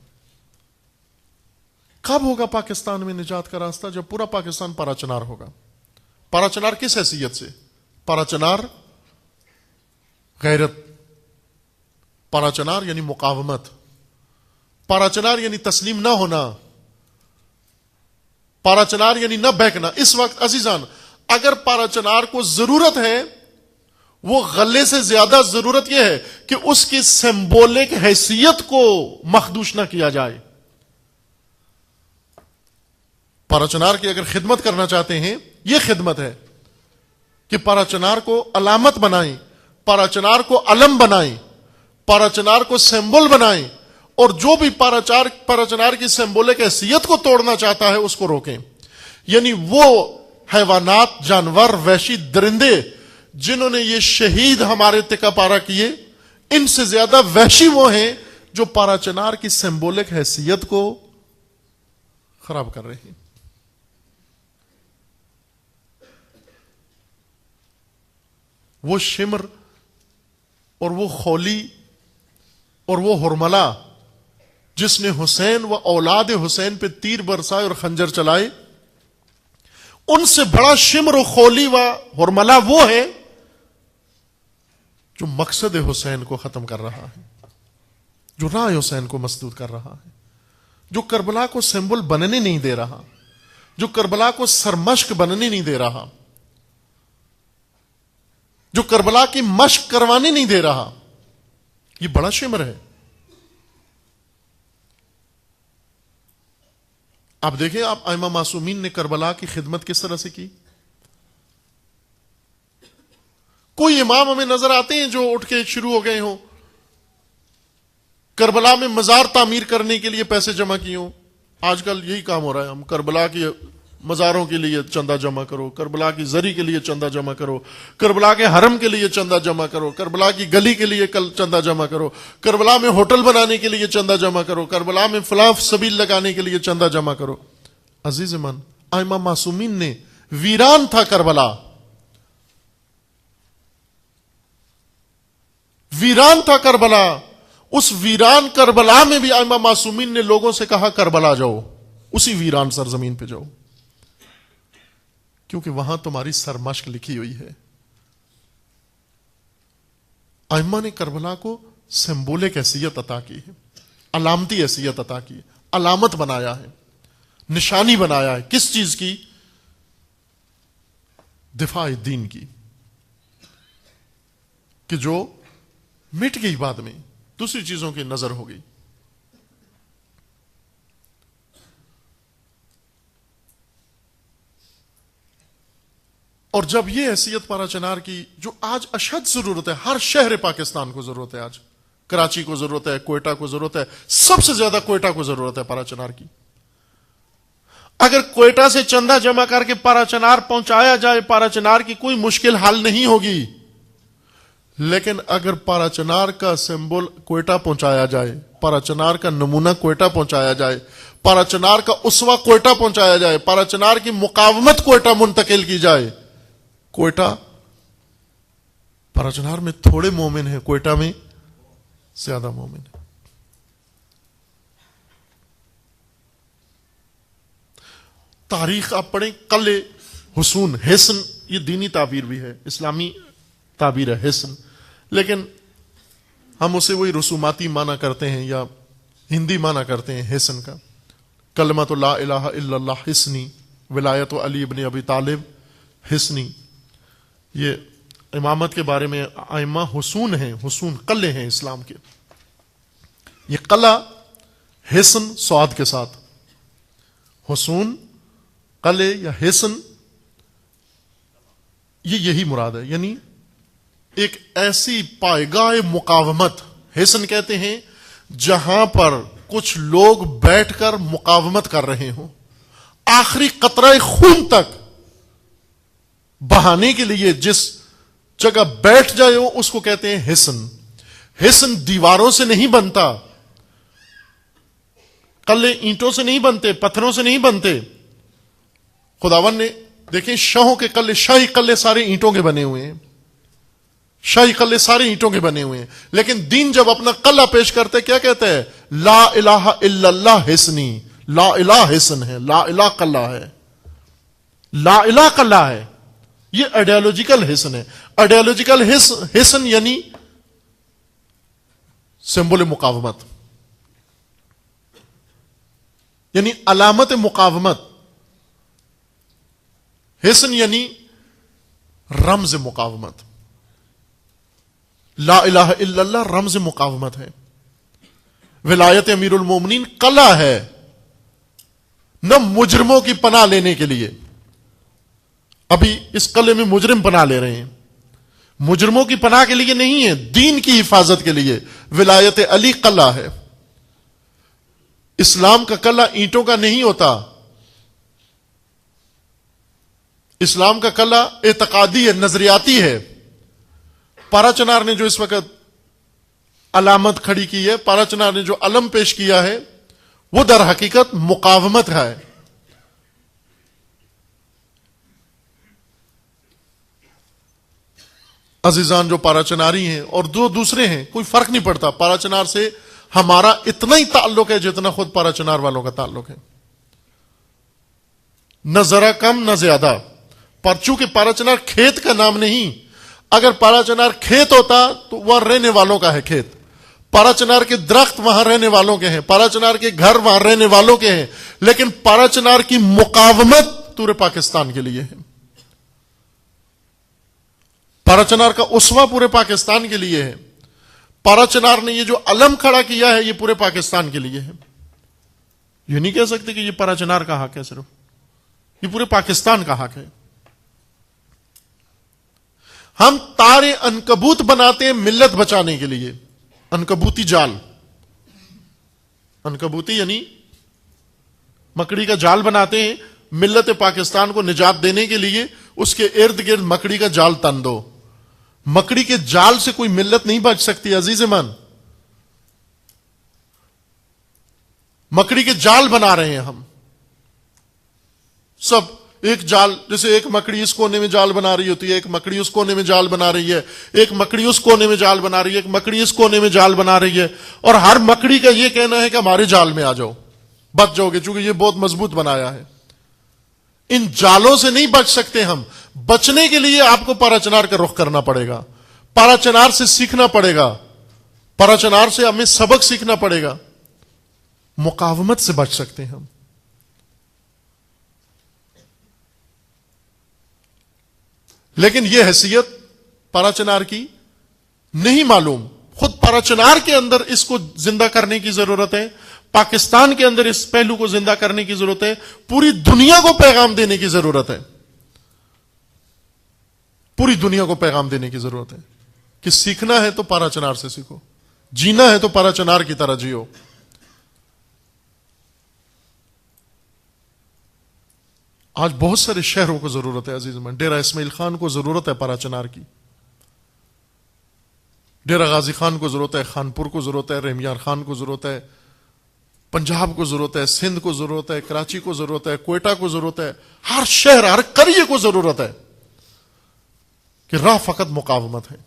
کب ہوگا پاکستان میں نجات کا راستہ؟ جب پورا پاکستان پارا چنار ہوگا۔ پارا چنار کس حیثیت سے؟ پارا چنار غیرت، پارا چنار یعنی مقاومت، پارا چنار یعنی تسلیم نہ ہونا، پارا چنار یعنی نہ بہکنا. اس وقت عزیزان اگر پارا چنار کو ضرورت ہے، وہ غلے سے زیادہ ضرورت یہ ہے کہ اس کی سمبولک حیثیت کو مخدوش نہ کیا جائے. پارا چنار کی اگر خدمت کرنا چاہتے ہیں، یہ خدمت ہے کہ پارا چنار کو علامت بنائیں، پارا چنار کو علم بنائیں، پارا چنار کو سمبول بنائیں، اور جو بھی پارا چنار کی سمبولک حیثیت کو توڑنا چاہتا ہے اس کو روکیں. یعنی وہ حیوانات، جانور، وحشی درندے جنہوں نے یہ شہید ہمارے تکا پارا کیے، ان سے زیادہ وحشی وہ ہیں جو پارا چنار کی سمبولک حیثیت کو خراب کر رہے ہیں. وہ شمر اور وہ خولی اور وہ ہرملا جس نے حسین و اولاد حسین پہ تیر برسائے اور خنجر چلائے، ان سے بڑا شمر و خولی و ہرملا وہ ہے جو مقصد حسین کو ختم کر رہا ہے، جو راہ حسین کو مسدود کر رہا ہے، جو کربلا کو سمبل بننے نہیں دے رہا، جو کربلا کو سرمشق بننے نہیں دے رہا، جو کربلا کی مشق کروانے نہیں دے رہا. یہ بڑا شمر ہے. آپ دیکھیں، آپ ائمہ معصومین نے کربلا کی خدمت کس طرح سے کی. کوئی امام ہمیں نظر آتے ہیں جو اٹھ کے شروع ہو گئے ہوں کربلا میں مزار تعمیر کرنے کے لیے پیسے جمع کیے ہوں. آج کل یہی کام ہو رہا ہے، ہم کربلا کی مزاروں کے لیے چندہ جمع کرو، کربلا کی زری کے لیے چندہ جمع کرو، کربلا کے حرم کے لیے چندہ جمع کرو، کربلا کی گلی کے لیے چندہ جمع کرو، کربلا میں ہوٹل بنانے کے لیے چندہ جمع کرو، کربلا میں فلاں سبیل لگانے کے لیے چندہ جمع کرو. عزیز من، ائمہ معصومین نے، ویران تھا کربلا، ویران تھا کربلا. اس ویران کربلا میں بھی ائمہ معصومین نے لوگوں سے کہا کربلا جاؤ، اسی ویران سرزمین پہ جاؤ، کیونکہ وہاں تمہاری سرمشق لکھی ہوئی ہے. ائمہ نے کربلا کو سمبولک حیثیت عطا کی ہے، علامتی حیثیت عطا کی ہے، علامت بنایا ہے، نشانی بنایا ہے. کس چیز کی؟ دفاع دین کی، کہ جو مٹ گئی بعد میں، دوسری چیزوں کی نظر ہو گئی. اور جب یہ حیثیت پارا چنار کی، جو آج اشد ضرورت ہے، ہر شہر پاکستان کو ضرورت ہے، آج کراچی کو ضرورت ہے، کوئٹہ کو ضرورت ہے، سب سے زیادہ کوئٹہ کو ضرورت ہے پارا چنار کی. اگر کوئٹہ سے چندہ جمع کر کے پارا چنار پہنچایا جائے، پارا چنار کی کوئی مشکل حل نہیں ہوگی. لیکن اگر پارا چنار کا سمبل کوئٹہ پہنچایا جائے، پارا چنار کا نمونہ کوئٹہ پہنچایا جائے، پارا چنار کا اسوہ کوئٹہ پہنچایا جائے، پارا چنار کی مقاومت کوئٹہ منتقل کی جائے، کوئٹہ، پارا چنار میں تھوڑے مومن ہیں، کوئٹہ میں زیادہ مومن ہیں. تاریخ آپ پڑھیں، قلعے، حصون، حصن، یہ دینی تعبیر بھی ہے، اسلامی تعبیر ہے حصن، لیکن ہم اسے وہی رسوماتی معنی کرتے ہیں یا ہندی معنی کرتے ہیں حصن کا. کلمۃ لا الہ الا اللہ حصنی، ولایت علی ابن ابی طالب حصنی. یہ امامت کے بارے میں ائمہ حصون ہیں، حصون قلعے ہیں اسلام کے. یہ قلعہ حصن سعاد کے ساتھ، حصون، قلعے یا حصن، یہی مراد ہے. یعنی ایک ایسی پائیگاہ مقاومت، حصن کہتے ہیں جہاں پر کچھ لوگ بیٹھ کر مقاومت کر رہے ہوں، آخری قطرہ خون تک بہانے کے لیے جس جگہ بیٹھ جائے ہو اس کو کہتے ہیں حصن. حصن دیواروں سے نہیں بنتا، قلعے اینٹوں سے نہیں بنتے، پتھروں سے نہیں بنتے. خداوند نے دیکھیں شاہوں کے قلعے، شاہی قلعے سارے اینٹوں کے بنے ہوئے ہیں، شاہی قلعے سارے اینٹوں کے بنے ہوئے ہیں. لیکن دین جب اپنا قلعہ پیش کرتے کیا کہتے ہیں؟ لا الہ الا اللہ حصنی. لا الہ حصن ہے، لا الہ قلعہ ہے، لا الہ قلعہ ہے. یہ آئیڈیالوجیکل حصن ہے. آئیڈیالوجیکل حصن یعنی سمبل مقاومت، یعنی علامت مقاومت. حسن یعنی رمز مقاومت. لا الہ الا اللہ رمز مقاومت ہے. ولایت امیر المومنین قلعہ ہے، نہ مجرموں کی پناہ لینے کے لیے. ابھی اس قلعے میں مجرم پناہ لے رہے ہیں، مجرموں کی پناہ کے لیے نہیں ہے، دین کی حفاظت کے لیے. ولایت علی قلعہ ہے. اسلام کا قلعہ اینٹوں کا نہیں ہوتا. اسلام کا قلعہ اعتقادی ہے، نظریاتی ہے. پارا چنار نے جو اس وقت علامت کھڑی کی ہے، پارا چنار نے جو علم پیش کیا ہے، وہ در حقیقت مقاومت ہے. عزیزان جو پارا چناری ہیں اور دو دوسرے ہیں، کوئی فرق نہیں پڑتا. پارا چنار سے ہمارا اتنا ہی تعلق ہے جتنا خود پارا چنار والوں کا تعلق ہے، نہ ذرا کم نہ زیادہ. پر چونکہ پارا چنار کھیت کا نام نہیں، اگر پارا چنار کھیت ہوتا تو وہاں رہنے والوں کا ہے کھیت. پارا چنار کے درخت وہاں رہنے والوں کے ہیں، پارا چنار کے گھر وہاں رہنے والوں کے ہیں، لیکن پارا چنار کی مقاومت پورے پاکستان کے لیے ہے. پارا چنار کا اسوہ پورے پاکستان کے لیے ہے. پارا چنار نے یہ جو علم کھڑا کیا ہے یہ پورے پاکستان کے لیے ہے. یہ نہیں کہہ سکتے کہ یہ پارا چنار کا حق ہے، صرف یہ پورے پاکستان کا حق ہے. ہم تارے عنکبوت بناتے ہیں ملت بچانے کے لیے. عنکبوتی جال، عنکبوتی یعنی مکڑی کا جال بناتے ہیں ملت پاکستان کو نجات دینے کے لیے. اس کے ارد گرد مکڑی کا جال تن دو. مکڑی کے جال سے کوئی ملت نہیں بچ سکتی عزیز من. مکڑی کے جال بنا رہے ہیں ہم سب. ایک جال، جیسے ایک مکڑی اس کونے میں جال بنا رہی ہوتی ہے، ایک مکڑی اس کونے میں جال بنا رہی ہے، ایک مکڑی اس کونے میں جال بنا رہی ہے، ایک مکڑی اس کونے میں جال بنا رہی ہے، اور ہر مکڑی کا یہ کہنا ہے کہ ہمارے جال میں آ جاؤ، بچ جاؤ گے، چونکہ یہ بہت مضبوط بنایا ہے. ان جالوں سے نہیں بچ سکتے ہم. بچنے کے لیے آپ کو پارا چنار کا رخ کرنا پڑے گا، پارا چنار سے سیکھنا پڑے گا، پارا چنار سے ہمیں سبق سیکھنا پڑے گا. مقاومت سے بچ سکتے ہیں ہم. لیکن یہ حیثیت پارا چنار کی نہیں معلوم. خود پارا چنار کے اندر اس کو زندہ کرنے کی ضرورت ہے، پاکستان کے اندر اس پہلو کو زندہ کرنے کی ضرورت ہے، پوری دنیا کو پیغام دینے کی ضرورت ہے. پوری دنیا کو پیغام دینے کی ضرورت ہے کہ سیکھنا ہے تو پارا چنار سے سیکھو، جینا ہے تو پارا چنار کی طرح جیو. آج بہت سارے شہروں کو ضرورت ہے عزیز من. ڈیرہ اسماعیل خان کو ضرورت ہے پارا چنار کی، ڈیرہ غازی خان کو ضرورت ہے، خانپور کو ضرورت ہے، رحمیار خان کو ضرورت ہے، پنجاب کو ضرورت ہے، سندھ کو ضرورت ہے، کراچی کو ضرورت ہے، کوئٹہ کو ضرورت ہے، ہر شہر ہر قریے کو ضرورت ہے کہ راہ فقط مقاومت ہے.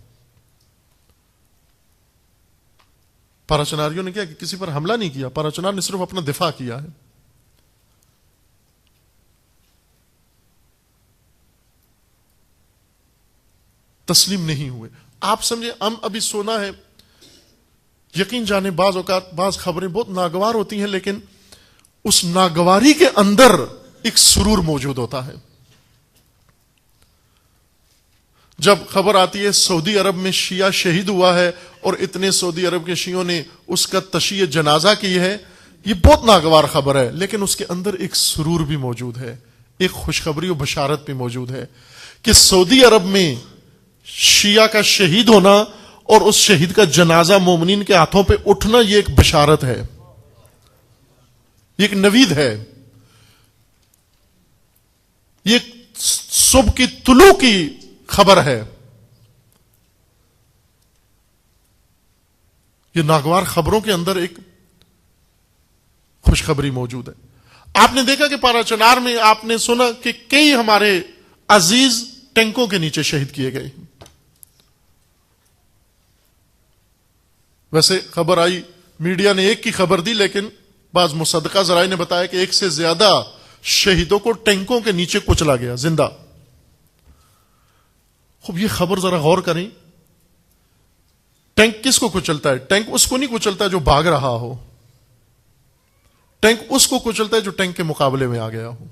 پارا چناریوں نے کیا کہ کسی پر حملہ نہیں کیا، پارا چنار نے صرف اپنا دفاع کیا ہے. تسلیم نہیں ہوئے. آپ سمجھے ہم ابھی سونا ہے، یقین جانے بعض اوقات بعض خبریں بہت ناگوار ہوتی ہیں، لیکن اس ناگواری کے اندر ایک سرور موجود ہوتا ہے. جب خبر آتی ہے سعودی عرب میں شیعہ شہید ہوا ہے اور اتنے سعودی عرب کے شیعوں نے اس کا تشییع جنازہ کی ہے، یہ بہت ناگوار خبر ہے، لیکن اس کے اندر ایک سرور بھی موجود ہے، ایک خوشخبری و بشارت بھی موجود ہے کہ سعودی عرب میں شیعہ کا شہید ہونا اور اس شہید کا جنازہ مومنین کے ہاتھوں پہ اٹھنا، یہ ایک بشارت ہے، یہ ایک نوید ہے، یہ صبح کی طلوع کی خبر ہے. یہ ناگوار خبروں کے اندر ایک خوشخبری موجود ہے. آپ نے دیکھا کہ پارا چنار میں آپ نے سنا کہ کئی ہمارے عزیز ٹینکوں کے نیچے شہید کیے گئے. ویسے خبر آئی، میڈیا نے ایک کی خبر دی، لیکن بعض مصدقہ ذرائع نے بتایا کہ ایک سے زیادہ شہیدوں کو ٹینکوں کے نیچے کچلا گیا زندہ. خوب یہ خبر ذرا غور کریں، ٹینک کس کو کچلتا ہے؟ ٹینک اس کو نہیں کچلتا جو بھاگ رہا ہو، ٹینک اس کو کچلتا ہے جو ٹینک کے مقابلے میں آ گیا ہو.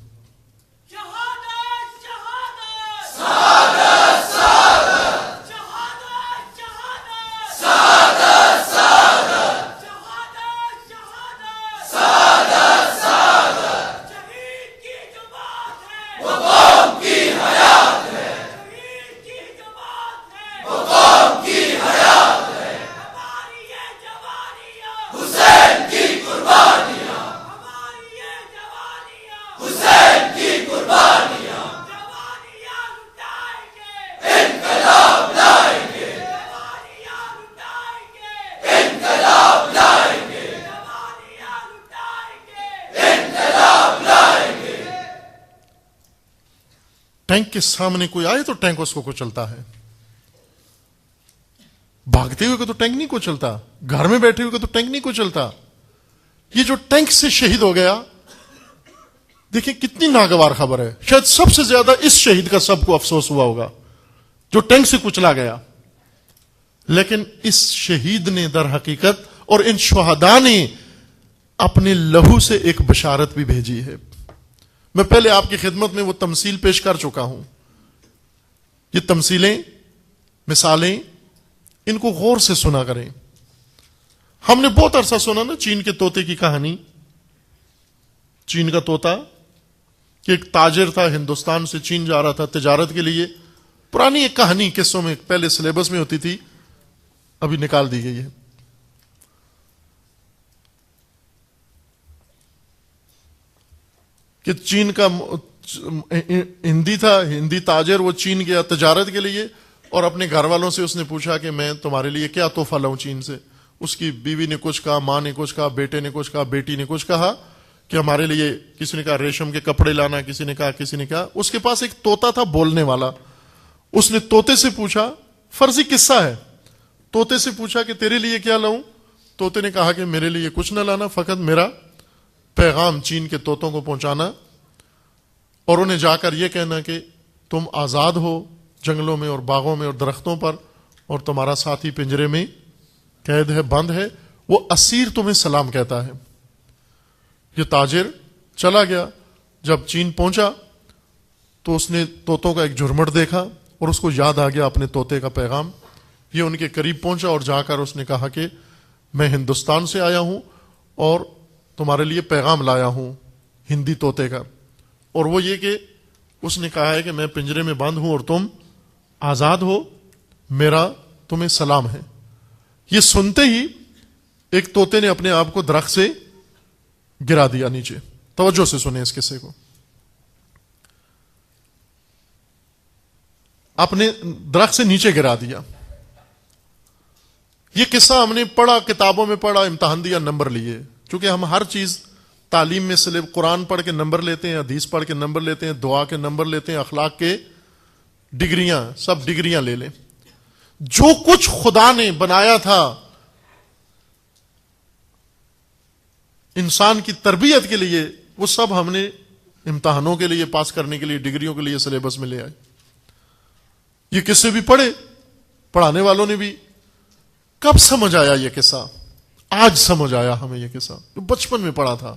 ٹینک کے سامنے کوئی آئے تو ٹینک اس کو کچلتا ہے. بھاگتے ہوئے کو تو ٹینک نہیں کو چلتا, گھر میں بیٹھے ہوئے کو تو ٹینک نہیں کو چلتا. یہ جو ٹینک سے شہید ہو گیا, دیکھیں کتنی ناگوار خبر ہے. شاید سب سے زیادہ اس شہید کا سب کو افسوس ہوا ہوگا جو ٹینک سے کچلا گیا. لیکن اس شہید نے در حقیقت اور ان شہداء نے اپنے لہو سے ایک بشارت بھی بھیجی ہے. میں پہلے آپ کی خدمت میں وہ تمثیل پیش کر چکا ہوں. یہ تمثیلیں, مثالیں, ان کو غور سے سنا کریں. ہم نے بہت عرصہ سنا نا چین کے طوطے کی کہانی. چین کا طوطا کہ ایک تاجر تھا, ہندوستان سے چین جا رہا تھا تجارت کے لیے. پرانی ایک کہانی قصوں میں پہلے سلیبس میں ہوتی تھی, ابھی نکال دی گئی ہے. کہ چین کا ہندی تھا, ہندی تاجر, وہ چین گیا تجارت کے لیے اور اپنے گھر والوں سے اس نے پوچھا کہ میں تمہارے لیے کیا تحفہ لاؤں چین سے. اس کی بیوی نے کچھ کہا, ماں نے کچھ کہا, بیٹے نے کچھ کہا, بیٹی نے کچھ کہا کہ ہمارے لیے, کسی نے کہا ریشم کے کپڑے لانا, کسی نے کہا. اس کے پاس ایک طوطا تھا بولنے والا. اس نے طوطے سے پوچھا, فرضی قصہ ہے, طوطے سے پوچھا کہ تیرے لیے کیا لاؤں. طوطے نے کہا کہ میرے لیے کچھ نہ لانا, فقط میرا پیغام چین کے طوطوں کو پہنچانا اور انہیں جا کر یہ کہنا کہ تم آزاد ہو جنگلوں میں اور باغوں میں اور درختوں پر, اور تمہارا ساتھی پنجرے میں قید ہے, بند ہے, وہ اسیر تمہیں سلام کہتا ہے. یہ تاجر چلا گیا. جب چین پہنچا تو اس نے طوطوں کا ایک جھرمٹ دیکھا اور اس کو یاد آ گیا اپنے طوطے کا پیغام. یہ ان کے قریب پہنچا اور جا کر اس نے کہا کہ میں ہندوستان سے آیا ہوں اور تمہارے لیے پیغام لایا ہوں ہندی طوطے کا, اور وہ یہ کہ اس نے کہا ہے کہ میں پنجرے میں بند ہوں اور تم آزاد ہو, میرا تمہیں سلام ہے. یہ سنتے ہی ایک طوطے نے اپنے آپ کو درخت سے گرا دیا نیچے. توجہ سے سنیں اس قصے کو. اپنے درخت سے نیچے گرا دیا. یہ قصہ ہم نے پڑھا, کتابوں میں پڑھا, امتحان دیا, نمبر لیے. چونکہ ہم ہر چیز تعلیم میں سے قرآن پڑھ کے نمبر لیتے ہیں, حدیث پڑھ کے نمبر لیتے ہیں, دعا کے نمبر لیتے ہیں, اخلاق کے ڈگریاں, سب ڈگریاں لے لیں. جو کچھ خدا نے بنایا تھا انسان کی تربیت کے لیے, وہ سب ہم نے امتحانوں کے لیے, پاس کرنے کے لیے, ڈگریوں کے لیے سلیبس میں لے آئے. یہ قصے بھی پڑھے, پڑھانے والوں نے بھی. کب سمجھ آیا یہ قصہ؟ آج سمجھ آیا ہمیں یہ قصہ. جو بچپن میں پڑھا تھا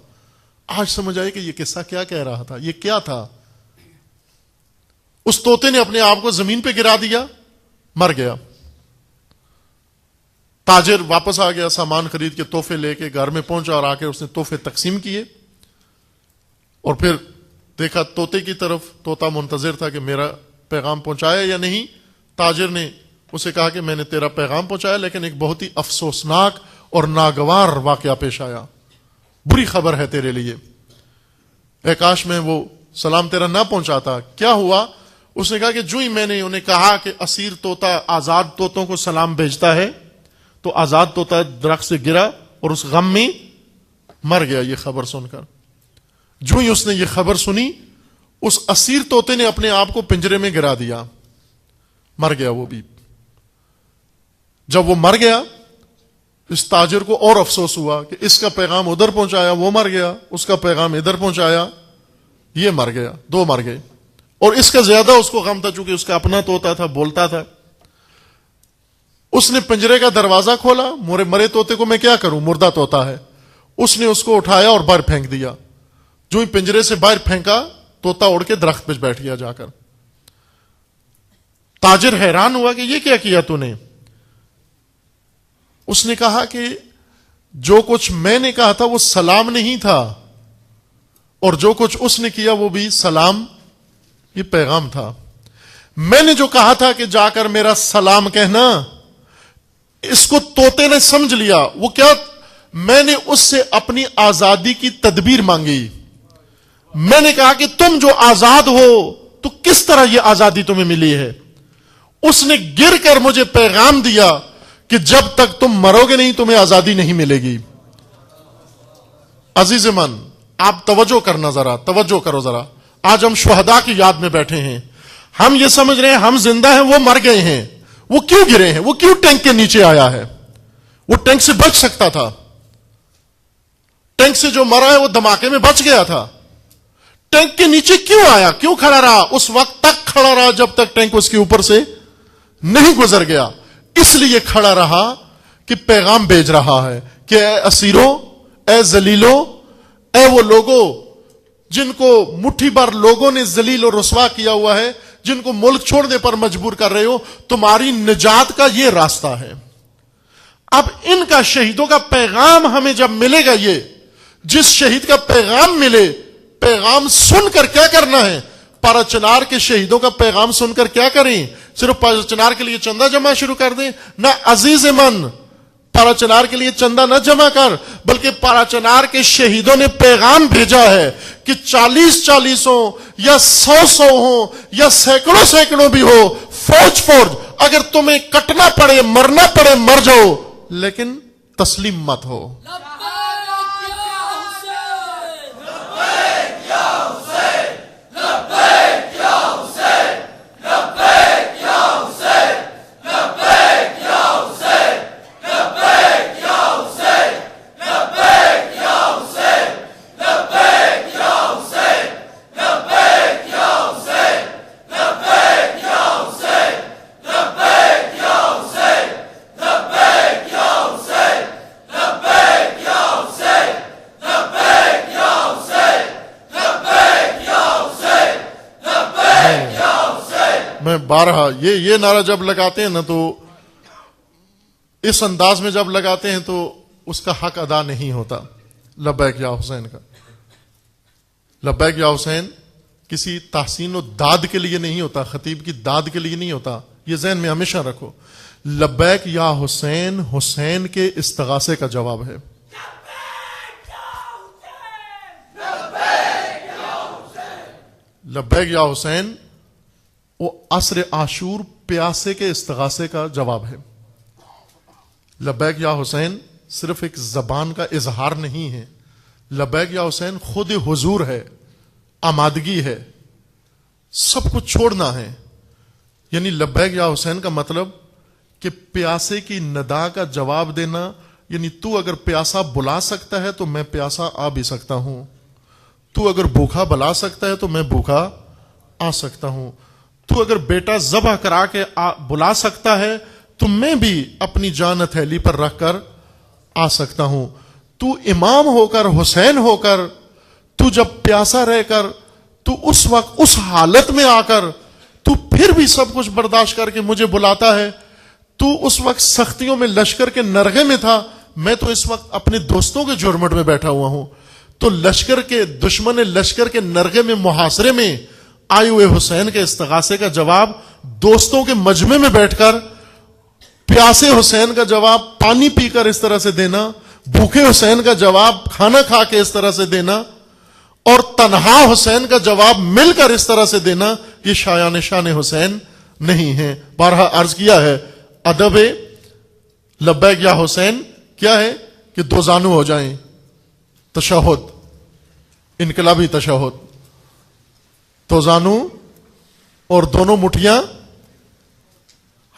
آج سمجھ آیا کہ یہ قصہ کیا کہہ رہا تھا, یہ کیا تھا. اس طوطے نے اپنے آپ کو زمین پہ گرا دیا, مر گیا. تاجر واپس آ گیا, سامان خرید کے تحفے لے کے گھر میں پہنچا اور آ کے اس نے تحفے تقسیم کیے اور پھر دیکھا طوطے کی طرف. طوطا منتظر تھا کہ میرا پیغام پہنچایا یا نہیں. تاجر نے اسے کہا کہ میں نے تیرا پیغام پہنچایا, لیکن ایک بہت ہی افسوسناک اور ناگوار واقعہ پیش آیا, بری خبر ہے تیرے لیے. اے کاش میں وہ سلام تیرا نہ پہنچاتا. کیا ہوا؟ اس نے کہا کہ جو ہی میں نے انہیں کہا کہ اسیر طوطا آزاد طوطوں کو سلام بھیجتا ہے, تو آزاد طوطا درخت سے گرا اور اس غم میں مر گیا. یہ خبر سن کر جو ہی اس نے یہ خبر سنی, اس اسیر طوطے نے اپنے آپ کو پنجرے میں گرا دیا, مر گیا وہ بھی. جب وہ مر گیا, اس تاجر کو اور افسوس ہوا کہ اس کا پیغام ادھر پہنچایا, وہ مر گیا, اس کا پیغام ادھر پہنچایا, یہ مر گیا, دو مر گئے. اور اس کا زیادہ اس کو غم تھا چونکہ اس کا اپنا طوطا تھا, بولتا تھا. اس نے پنجرے کا دروازہ کھولا, مرے طوطے کو میں کیا کروں, مردہ طوطا ہے. اس نے اس کو اٹھایا اور باہر پھینک دیا. جو ہی پنجرے سے باہر پھینکا, طوطا اڑ کے درخت پہ بیٹھ گیا جا کر. تاجر حیران ہوا کہ یہ کیا کیا تو نے. اس نے کہا کہ جو کچھ میں نے کہا تھا وہ سلام نہیں تھا, اور جو کچھ اس نے کیا وہ بھی سلام, یہ پیغام تھا. میں نے جو کہا تھا کہ جا کر میرا سلام کہنا, اس کو طوطے نے سمجھ لیا. وہ کیا؟ میں نے اس سے اپنی آزادی کی تدبیر مانگی. میں نے کہا کہ تم جو آزاد ہو تو کس طرح یہ آزادی تمہیں ملی ہے. اس نے گر کر مجھے پیغام دیا کہ جب تک تم مرو گے نہیں تمہیں آزادی نہیں ملے گی. عزیز من, آپ توجہ کرنا ذرا, توجہ کرو ذرا. آج ہم شہداء کی یاد میں بیٹھے ہیں. ہم یہ سمجھ رہے ہیں ہم زندہ ہیں، وہ مر گئے ہیں. وہ کیوں گرے ہیں؟ وہ کیوں ٹینک کے نیچے آیا ہے؟ وہ ٹینک سے بچ سکتا تھا. ٹینک سے جو مرا ہے وہ دھماکے میں بچ گیا تھا. ٹینک کے نیچے کیوں آیا؟ کیوں کھڑا رہا؟ اس وقت تک کھڑا رہا جب تک ٹینک اس کے اوپر سے نہیں گزر گیا. اس لیے کھڑا رہا کہ پیغام بھیج رہا ہے کہ اے اسیروں، اے ذلیلوں، اے وہ لوگوں جن کو مٹھی بھر لوگوں نے ذلیل و رسوا کیا ہوا ہے، جن کو ملک چھوڑنے پر مجبور کر رہے ہو، تمہاری نجات کا یہ راستہ ہے. اب ان کا شہیدوں کا پیغام ہمیں جب ملے گا، یہ جس شہید کا پیغام ملے، پیغام سن کر کیا کرنا ہے؟ پارا چنار کے شہیدوں کا پیغام سن کر کیا کریں؟ صرف پارا چنار کے لیے چندہ جمع شروع کر دیں؟ نہ عزیز من، پارا چنار کے لیے چندہ نہ جمع کر، بلکہ پارا چنار کے شہیدوں نے پیغام بھیجا ہے کہ 40 ہوں یا 100 ہوں یا سینکڑوں بھی ہو، فوج اگر تمہیں کٹنا پڑے، مرنا پڑے، مر جاؤ، لیکن تسلیم مت ہو. میں بارہا یہ نعرہ جب لگاتے ہیں نا، تو اس انداز میں جب لگاتے ہیں تو اس کا حق ادا نہیں ہوتا. لبیک یا حسین کا لبیک یا حسین کسی تحسین و داد کے لیے نہیں ہوتا، خطیب کی داد کے لیے نہیں ہوتا. یہ ذہن میں ہمیشہ رکھو. لبیک یا حسین، حسین کے استغاثے کا جواب ہے. لبیک یا حسین وہ عصر عاشور پیاسے کے استغاثے کا جواب ہے. لبیک یا حسین صرف ایک زبان کا اظہار نہیں ہے. لبیک یا حسین خود حضور ہے، آمادگی ہے، سب کچھ چھوڑنا ہے. یعنی لبیک یا حسین کا مطلب کہ پیاسے کی ندا کا جواب دینا. یعنی تو اگر پیاسا بلا سکتا ہے تو میں پیاسا آ بھی سکتا ہوں، تو اگر بھوکا بلا سکتا ہے تو میں بھوکا آ سکتا ہوں، تو اگر بیٹا ذبح کرا کے بلا سکتا ہے تو میں بھی اپنی جان ہتھیلی پر رکھ کر آ سکتا ہوں. تو امام ہو کر، حسین ہو کر، تو جب پیاسا رہ کر، تو اس وقت اس حالت میں آ کر تو پھر بھی سب کچھ برداشت کر کے مجھے بلاتا ہے. تو اس وقت سختیوں میں لشکر کے نرغے میں تھا، میں تو اس وقت اپنے دوستوں کے جھرمٹ میں بیٹھا ہوا ہوں. تو لشکر کے دشمن لشکر کے نرغے میں، محاصرے میں آئے ہوئے حسین کے استغاثے کا جواب دوستوں کے مجمع میں بیٹھ کر، پیاسے حسین کا جواب پانی پی کر اس طرح سے دینا، بھوکے حسین کا جواب کھانا کھا کے اس طرح سے دینا، اور تنہا حسین کا جواب مل کر اس طرح سے دینا، یہ شایان شان حسین نہیں ہے. بارہا عرض کیا ہے، ادب لبیک یا حسین کیا ہے کہ دو زانو ہو جائیں. تشہد، انقلابی تشہد، تو زانو اور دونوں مٹھیاں،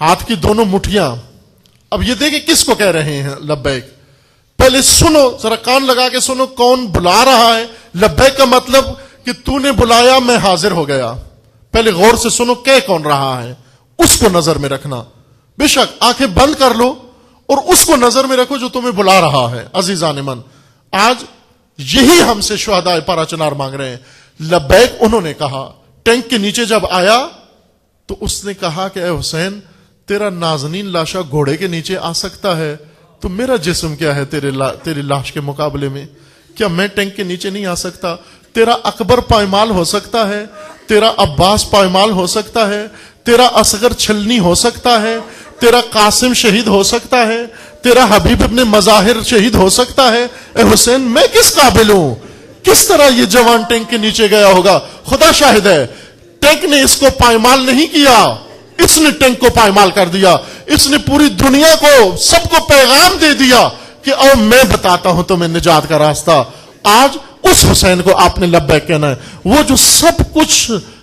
ہاتھ کی دونوں مٹھیاں. اب یہ دیکھیں کس کو کہہ رہے ہیں لبیک. پہلے سنو، ذرا کان لگا کے سنو کون بلا رہا ہے. لبیک کا مطلب کہ تو نے بلایا، میں حاضر ہو گیا. پہلے غور سے سنو کہہ کون رہا ہے، اس کو نظر میں رکھنا. بے شک آنکھیں بند کر لو اور اس کو نظر میں رکھو جو تمہیں بلا رہا ہے. عزیزان من، آج یہی ہم سے شہداء پارا چنار مانگ رہے ہیں. لبیک انہوں نے کہا. ٹینک کے نیچے جب آیا تو اس نے کہا کہ اے حسین، تیرا نازنین لاشا گھوڑے کے نیچے آ سکتا ہے تو میرا جسم کیا ہے تیری لاش کے مقابلے میں؟ کیا میں ٹینک کے نیچے نہیں آ سکتا؟ تیرا اکبر پائمال ہو سکتا ہے، تیرا عباس پائمال ہو سکتا ہے، تیرا اصغر چھلنی ہو سکتا ہے، تیرا قاسم شہید ہو سکتا ہے، تیرا حبیب ابن مظاہر شہید ہو سکتا ہے. اے حسین، میں کس قابل ہوں؟ کس طرح یہ جوان ٹینک کے نیچے گیا ہوگا؟ خدا شاہد ہے، ٹینک نے اس کو پائمال نہیں کیا، اس نے ٹینک کو پائمال کر دیا. اس نے پوری دنیا کو، سب کو پیغام دے دیا کہ او میں بتاتا ہوں تمہیں نجات کا راستہ. آج اس حسین کو آپ نے لبیک کہنا ہے، وہ جو سب کچھ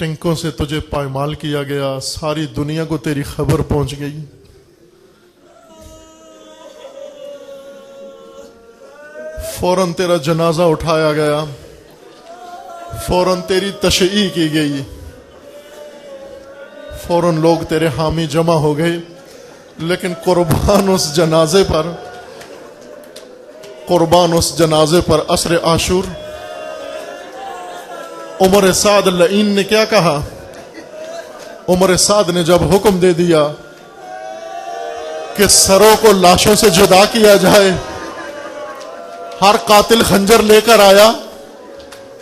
ٹینکوں سے تجھے پائمال کیا گیا، ساری دنیا کو تیری خبر پہنچ گئی، فوراً تیرا جنازہ اٹھایا گیا، فوراً تیری تشییع کی گئی، فوراً لوگ تیرے حامی جمع ہو گئے، لیکن قربان اس جنازے پر عصر عاشور عمر سعد لعین نے کیا کہا؟ عمر سعد نے جب حکم دے دیا کہ سروں کو لاشوں سے جدا کیا جائے، ہر قاتل خنجر لے کر آیا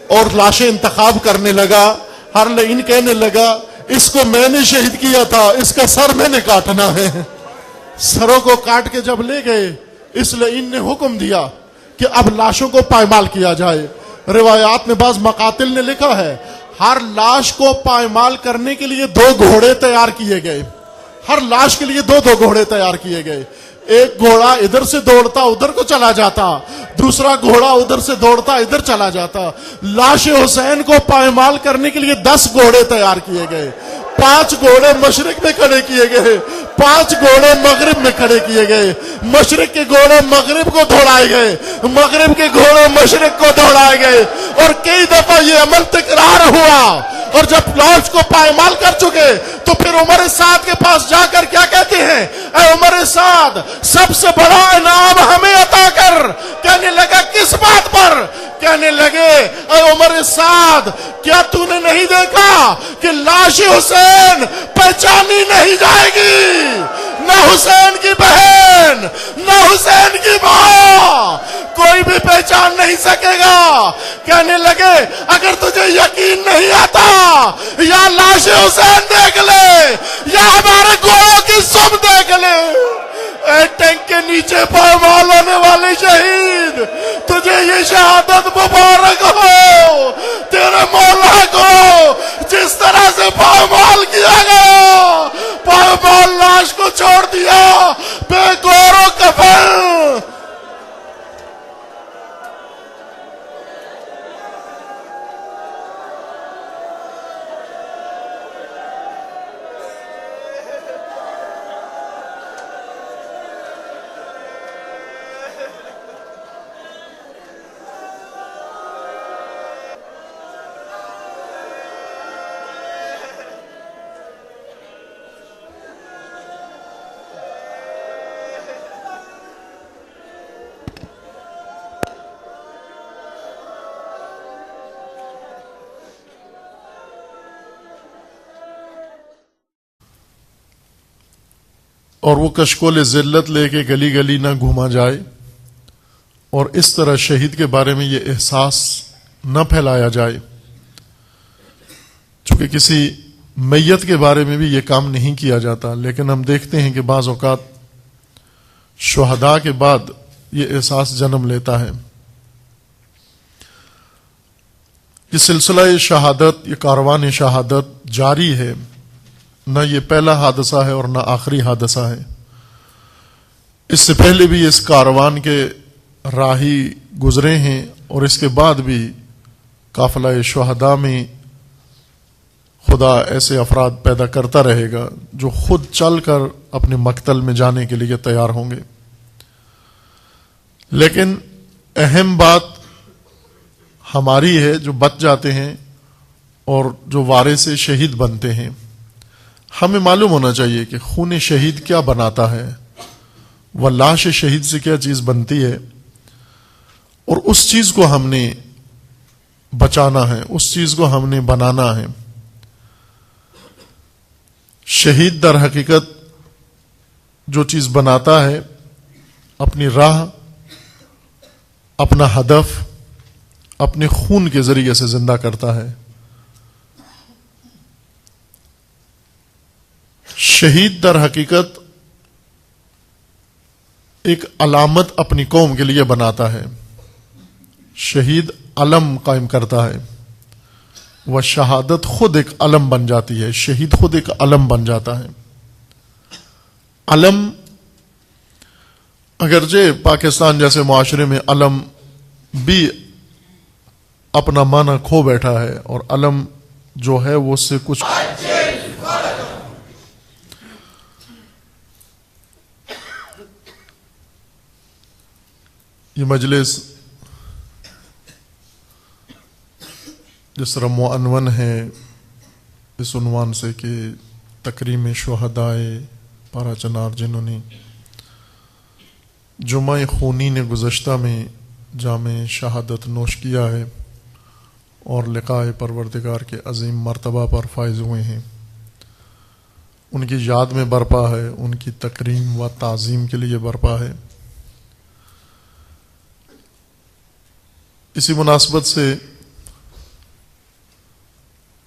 اور لاشیں انتخاب کرنے لگا، ہر لعین کہنے لگا اس کو میں نے شہید کیا تھا، اس کا سر میں نے کاٹنا ہے۔ سروں کو کاٹ کے جب لے گئے، اس لعین نے حکم دیا کہ اب لاشوں کو پائمال کیا جائے۔ روایات میں بعض مقاتل نے لکھا ہے ہر لاش کو پائمال کرنے کے لیے 2 گھوڑے تیار کیے گئے، ہر لاش کے لیے 2 گھوڑے تیار کیے گئے، ایک گھوڑا ادھر سے دوڑتا ادھر کو چلا جاتا، دوسرا گھوڑا ادھر سے دوڑتا ادھر چلا جاتا۔ لاش حسین کو پائمال کرنے کے لیے 10 گھوڑے تیار کیے گئے، 5 گھوڑے مشرق میں کھڑے کیے گئے، 5 گھوڑے مغرب میں کھڑے کیے گئے، مشرق کے گھوڑے مغرب کو دوڑائے گئے، مغرب کے گھوڑے مشرق کو دوڑائے گئے، اور کئی دفعہ یہ عمل تکرار ہوا۔ اور جب لاش کو پائمال کر چکے تو پھر عمر سعد کے پاس جا کر کیا کہتے ہیں؟ اے عمر سعد، سب سے بڑا انعام ہمیں عطا کر۔ کہنے لگا کس بات پر؟ کہنے لگے اے عمر سعد، کیا تو نے نہیں دیکھا کہ لاش حسین پہچانی نہیں جائے گی، نہ حسین کی بہن نہ حسین کی ماں، کوئی بھی پہچان نہیں سکے گا۔ کہنے لگے اگر تجھے یقین نہیں آتا یا لاش حسین دیکھ لے یا ہمارے گھوڑوں کی سم دیکھ لے۔ اے ٹینک کے نیچے پائمال ہونے والی شہید، تجھے یہ شہادت مبارک ہو، تیرے مولا کو جس طرح سے پائمال کیا گیا، پائمال لاش کو چھوڑ دیا بے گور و کفن۔ اور وہ کشکول ذلت لے کے گلی گلی نہ گھوما جائے، اور اس طرح شہید کے بارے میں یہ احساس نہ پھیلایا جائے، چونکہ کسی میت کے بارے میں بھی یہ کام نہیں کیا جاتا، لیکن ہم دیکھتے ہیں کہ بعض اوقات شہداء کے بعد یہ احساس جنم لیتا ہے۔ یہ سلسلہ شہادت، یہ کاروان شہادت جاری ہے، نہ یہ پہلا حادثہ ہے اور نہ آخری حادثہ ہے۔ اس سے پہلے بھی اس کاروان کے راہی گزرے ہیں، اور اس کے بعد بھی قافلہ شہداء میں خدا ایسے افراد پیدا کرتا رہے گا جو خود چل کر اپنے مقتل میں جانے کے لیے تیار ہوں گے۔ لیکن اہم بات ہماری ہے جو بچ جاتے ہیں اور جو وارث شہید بنتے ہیں۔ ہمیں معلوم ہونا چاہیے کہ خون شہید کیا بناتا ہے، وہ لاش شہید سے کیا چیز بنتی ہے، اور اس چیز کو ہم نے بچانا ہے، اس چیز کو ہم نے بنانا ہے۔ شہید در حقیقت جو چیز بناتا ہے، اپنی راہ، اپنا ہدف اپنے خون کے ذریعے سے زندہ کرتا ہے۔ شہید در حقیقت ایک علامت اپنی قوم کے لیے بناتا ہے، شہید علم قائم کرتا ہے، وہ شہادت خود ایک علم بن جاتی ہے، شہید خود ایک علم بن جاتا ہے۔ علم اگرچہ پاکستان جیسے معاشرے میں علم بھی اپنا معنی کھو بیٹھا ہے، اور علم جو ہے وہ اس سے کچھ یہ مجلس جس طرح معنون ہے اس عنوان سے کہ تکریم شہدائے پارا چنار جنہوں نے جمعہ خونی نے گزشتہ میں جام شہادت نوش کیا ہے اور لقاء پروردگار کے عظیم مرتبہ پر فائز ہوئے ہیں، ان کی یاد میں برپا ہے، ان کی تکریم و تعظیم کے لیے برپا ہے۔ اسی مناسبت سے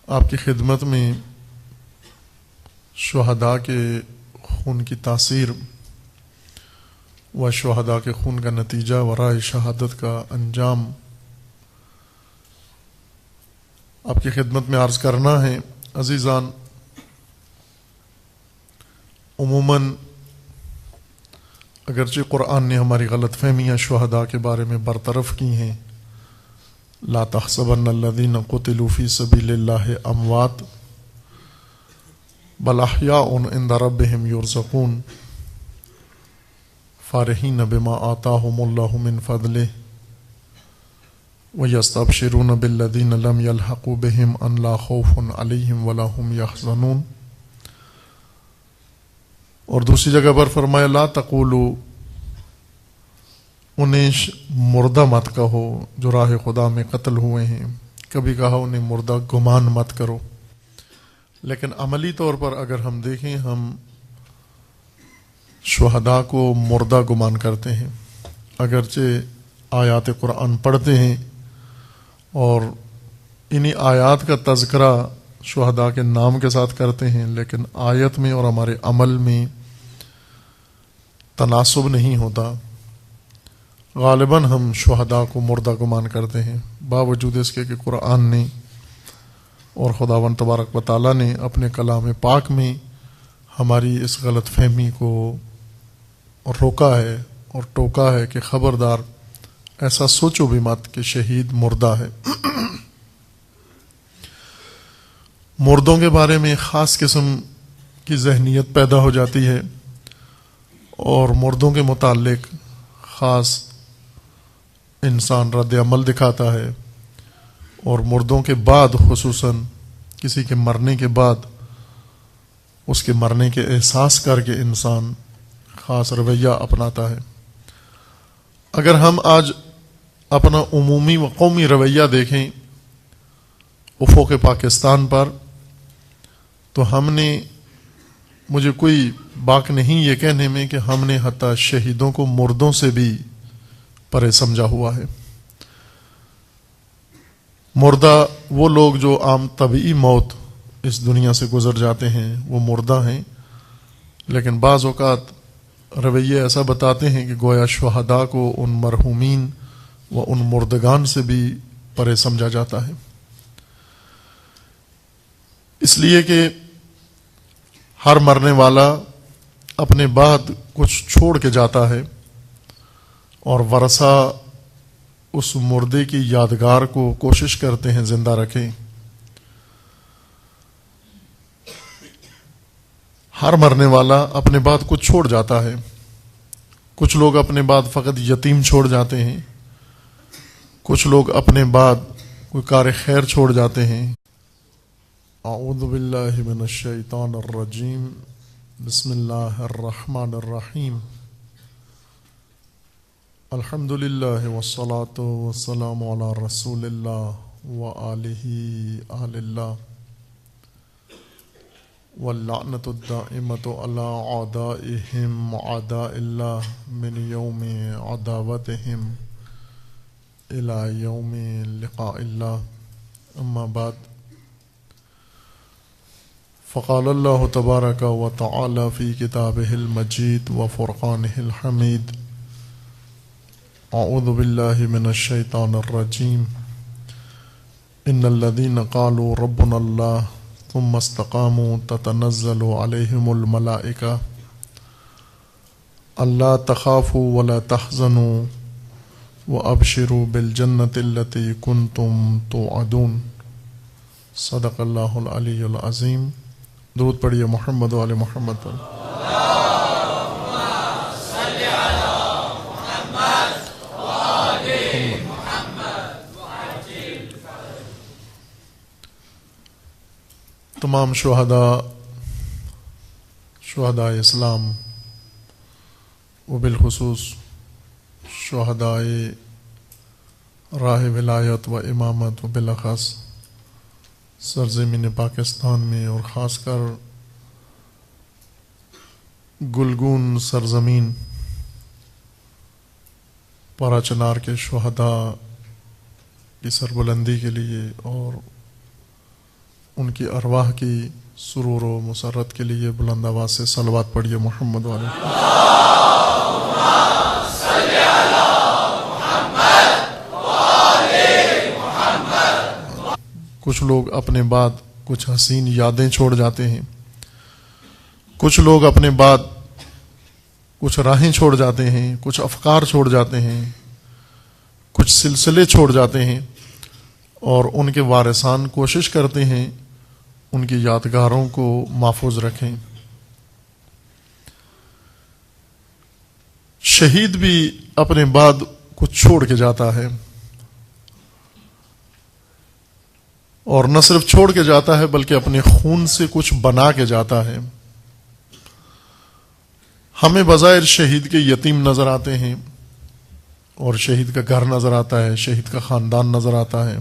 آپ کی خدمت میں شہداء کے خون کی تاثیر و شہداء کے خون کا نتیجہ ورائے شہادت کا انجام آپ کی خدمت میں عرض کرنا ہے۔ عزیزان، عموماً اگرچہ قرآن نے ہماری غلط فہمیاں شہداء کے بارے میں برطرف کی ہیں، لا تحسبن الذین قتلوا فی سبیل اللہ اموات بل احیاء عند ربہم یرزقون فارحین بما آتاہم اللہ من فضلہ وَيَسْتَبْشِرُونَ بِالَّذِينَ لَمْ يَلْحَقُوا بِهِمْ أَنْ لَا خَوْفٌ عَلَيْهِمْ وَلَا هُمْ يَحْزَنُونَ۔ اور دوسری جگہ پر فرمایا لا تقولوا، انہیں مردہ مت کہو جو راہ خدا میں قتل ہوئے ہیں، کبھی کہا انہیں مردہ گمان مت کرو۔ لیکن عملی طور پر اگر ہم دیکھیں، ہم شہداء کو مردہ گمان کرتے ہیں، اگرچہ آیات قرآن پڑھتے ہیں اور انہی آیات کا تذکرہ شہداء کے نام کے ساتھ کرتے ہیں، لیکن آیت میں اور ہمارے عمل میں تناسب نہیں ہوتا۔ غالباً ہم شہداء کو مردہ گمان کرتے ہیں، باوجود اس کے کہ قرآن نے اور خداوند تبارک و تعالیٰ نے اپنے کلام پاک میں ہماری اس غلط فہمی کو روکا ہے اور ٹوکا ہے کہ خبردار ایسا سوچو بھی مت کہ شہید مردہ ہے۔ مردوں کے بارے میں خاص قسم کی ذہنیت پیدا ہو جاتی ہے اور مردوں کے متعلق خاص انسان رد عمل دکھاتا ہے، اور مردوں کے بعد خصوصاً کسی کے مرنے کے بعد اس کے مرنے کے احساس کر کے انسان خاص رویہ اپناتا ہے۔ اگر ہم آج اپنا عمومی و قومی رویہ دیکھیں افق پاکستان پر، تو ہم نے، مجھے کوئی باک نہیں یہ کہنے میں کہ ہم نے حتیٰ شہیدوں کو مردوں سے بھی پرے سمجھا ہوا ہے۔ مردہ وہ لوگ جو عام طبعی موت اس دنیا سے گزر جاتے ہیں وہ مردہ ہیں، لیکن بعض اوقات رویے ایسا بتاتے ہیں کہ گویا شہداء کو ان مرحومین و ان مردگان سے بھی پرے سمجھا جاتا ہے، اس لیے کہ ہر مرنے والا اپنے بعد کچھ چھوڑ کے جاتا ہے، اور ورثہ اس مردے کی یادگار کو کوشش کرتے ہیں زندہ رکھیں۔ ہر مرنے والا اپنے بعد کچھ چھوڑ جاتا ہے، کچھ لوگ اپنے بعد فقط یتیم چھوڑ جاتے ہیں، کچھ لوگ اپنے بعد کوئی کار خیر چھوڑ جاتے ہیں۔ اعوذ باللہ من الشیطان الرجیم، بسم اللہ الرحمن الرحیم، الحمد للہ والصلاة والسلام علی رسول اللہ وآلہ آل اللہ، واللعنۃ الدائمۃ علی اعدائہم اعداء اللہ من یوم عداوتہم الی یوم لقاء اللہ، اما بعد، فقال اللہ تبارک و تعالی فی کتابہ المجید و فرقانہ الحمید، اعوذ باللہ من الشیطان الرجیم، ان الذین قالوا ربنا اللہ ثم استقاموا تتنزل علیہم الملائکہ الا تخافوا ولا تحزنوا وابشروا بالجنة التي كنتم توعدون۔ صدق اللہ العلی العظیم. درود پڑھیے محمد و آل محمد پر. تمام شہداء اسلام و بالخصوص شہداء راہ ولایت و امامت و بالاخص سرزمین پاکستان میں اور خاص کر گلگون سرزمین پارا چنار کے شہداء کی سربلندی کے لیے اور ان کی ارواح کی سرور و مسرت کے لیے بلند آواز سے صلوات پڑھیے محمد والے. کچھ لوگ اپنے بعد کچھ حسین یادیں چھوڑ جاتے ہیں، کچھ لوگ اپنے بعد کچھ راہیں چھوڑ جاتے ہیں، کچھ افکار چھوڑ جاتے ہیں، کچھ سلسلے چھوڑ جاتے ہیں، اور ان کے وارثان کوشش کرتے ہیں ان کی یادگاروں کو محفوظ رکھیں. شہید بھی اپنے بعد کچھ چھوڑ کے جاتا ہے، اور نہ صرف چھوڑ کے جاتا ہے بلکہ اپنے خون سے کچھ بنا کے جاتا ہے. ہمیں بظاہر شہید کے یتیم نظر آتے ہیں، اور شہید کا گھر نظر آتا ہے، شہید کا خاندان نظر آتا ہے،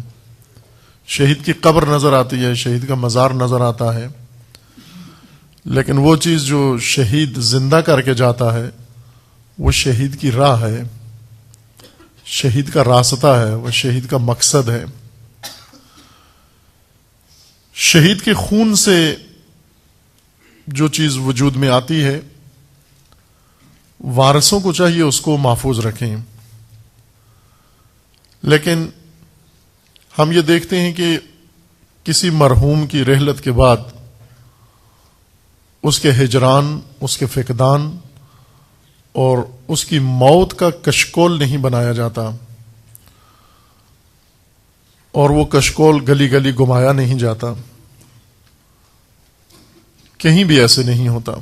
شہید کی قبر نظر آتی ہے، شہید کا مزار نظر آتا ہے، لیکن وہ چیز جو شہید زندہ کر کے جاتا ہے وہ شہید کی راہ ہے، شہید کا راستہ ہے، وہ شہید کا مقصد ہے. شہید کے خون سے جو چیز وجود میں آتی ہے وارثوں کو چاہیے اس کو محفوظ رکھیں. لیکن ہم یہ دیکھتے ہیں کہ کسی مرحوم کی رحلت کے بعد اس کے ہجران، اس کے فقدان اور اس کی موت کا کشکول نہیں بنایا جاتا، اور وہ کشکول گلی گلی گھمایا نہیں جاتا. کہیں بھی ایسے نہیں ہوتا،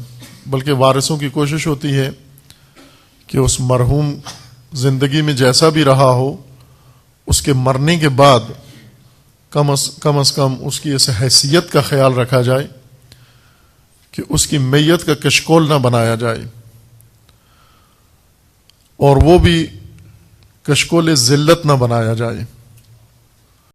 بلکہ وارثوں کی کوشش ہوتی ہے کہ اس مرحوم زندگی میں جیسا بھی رہا ہو، اس کے مرنے کے بعد کم از کم اس کی اس حیثیت کا خیال رکھا جائے کہ اس کی میت کا کشکول نہ بنایا جائے، اور وہ بھی کشکول ذلت نہ بنایا جائے.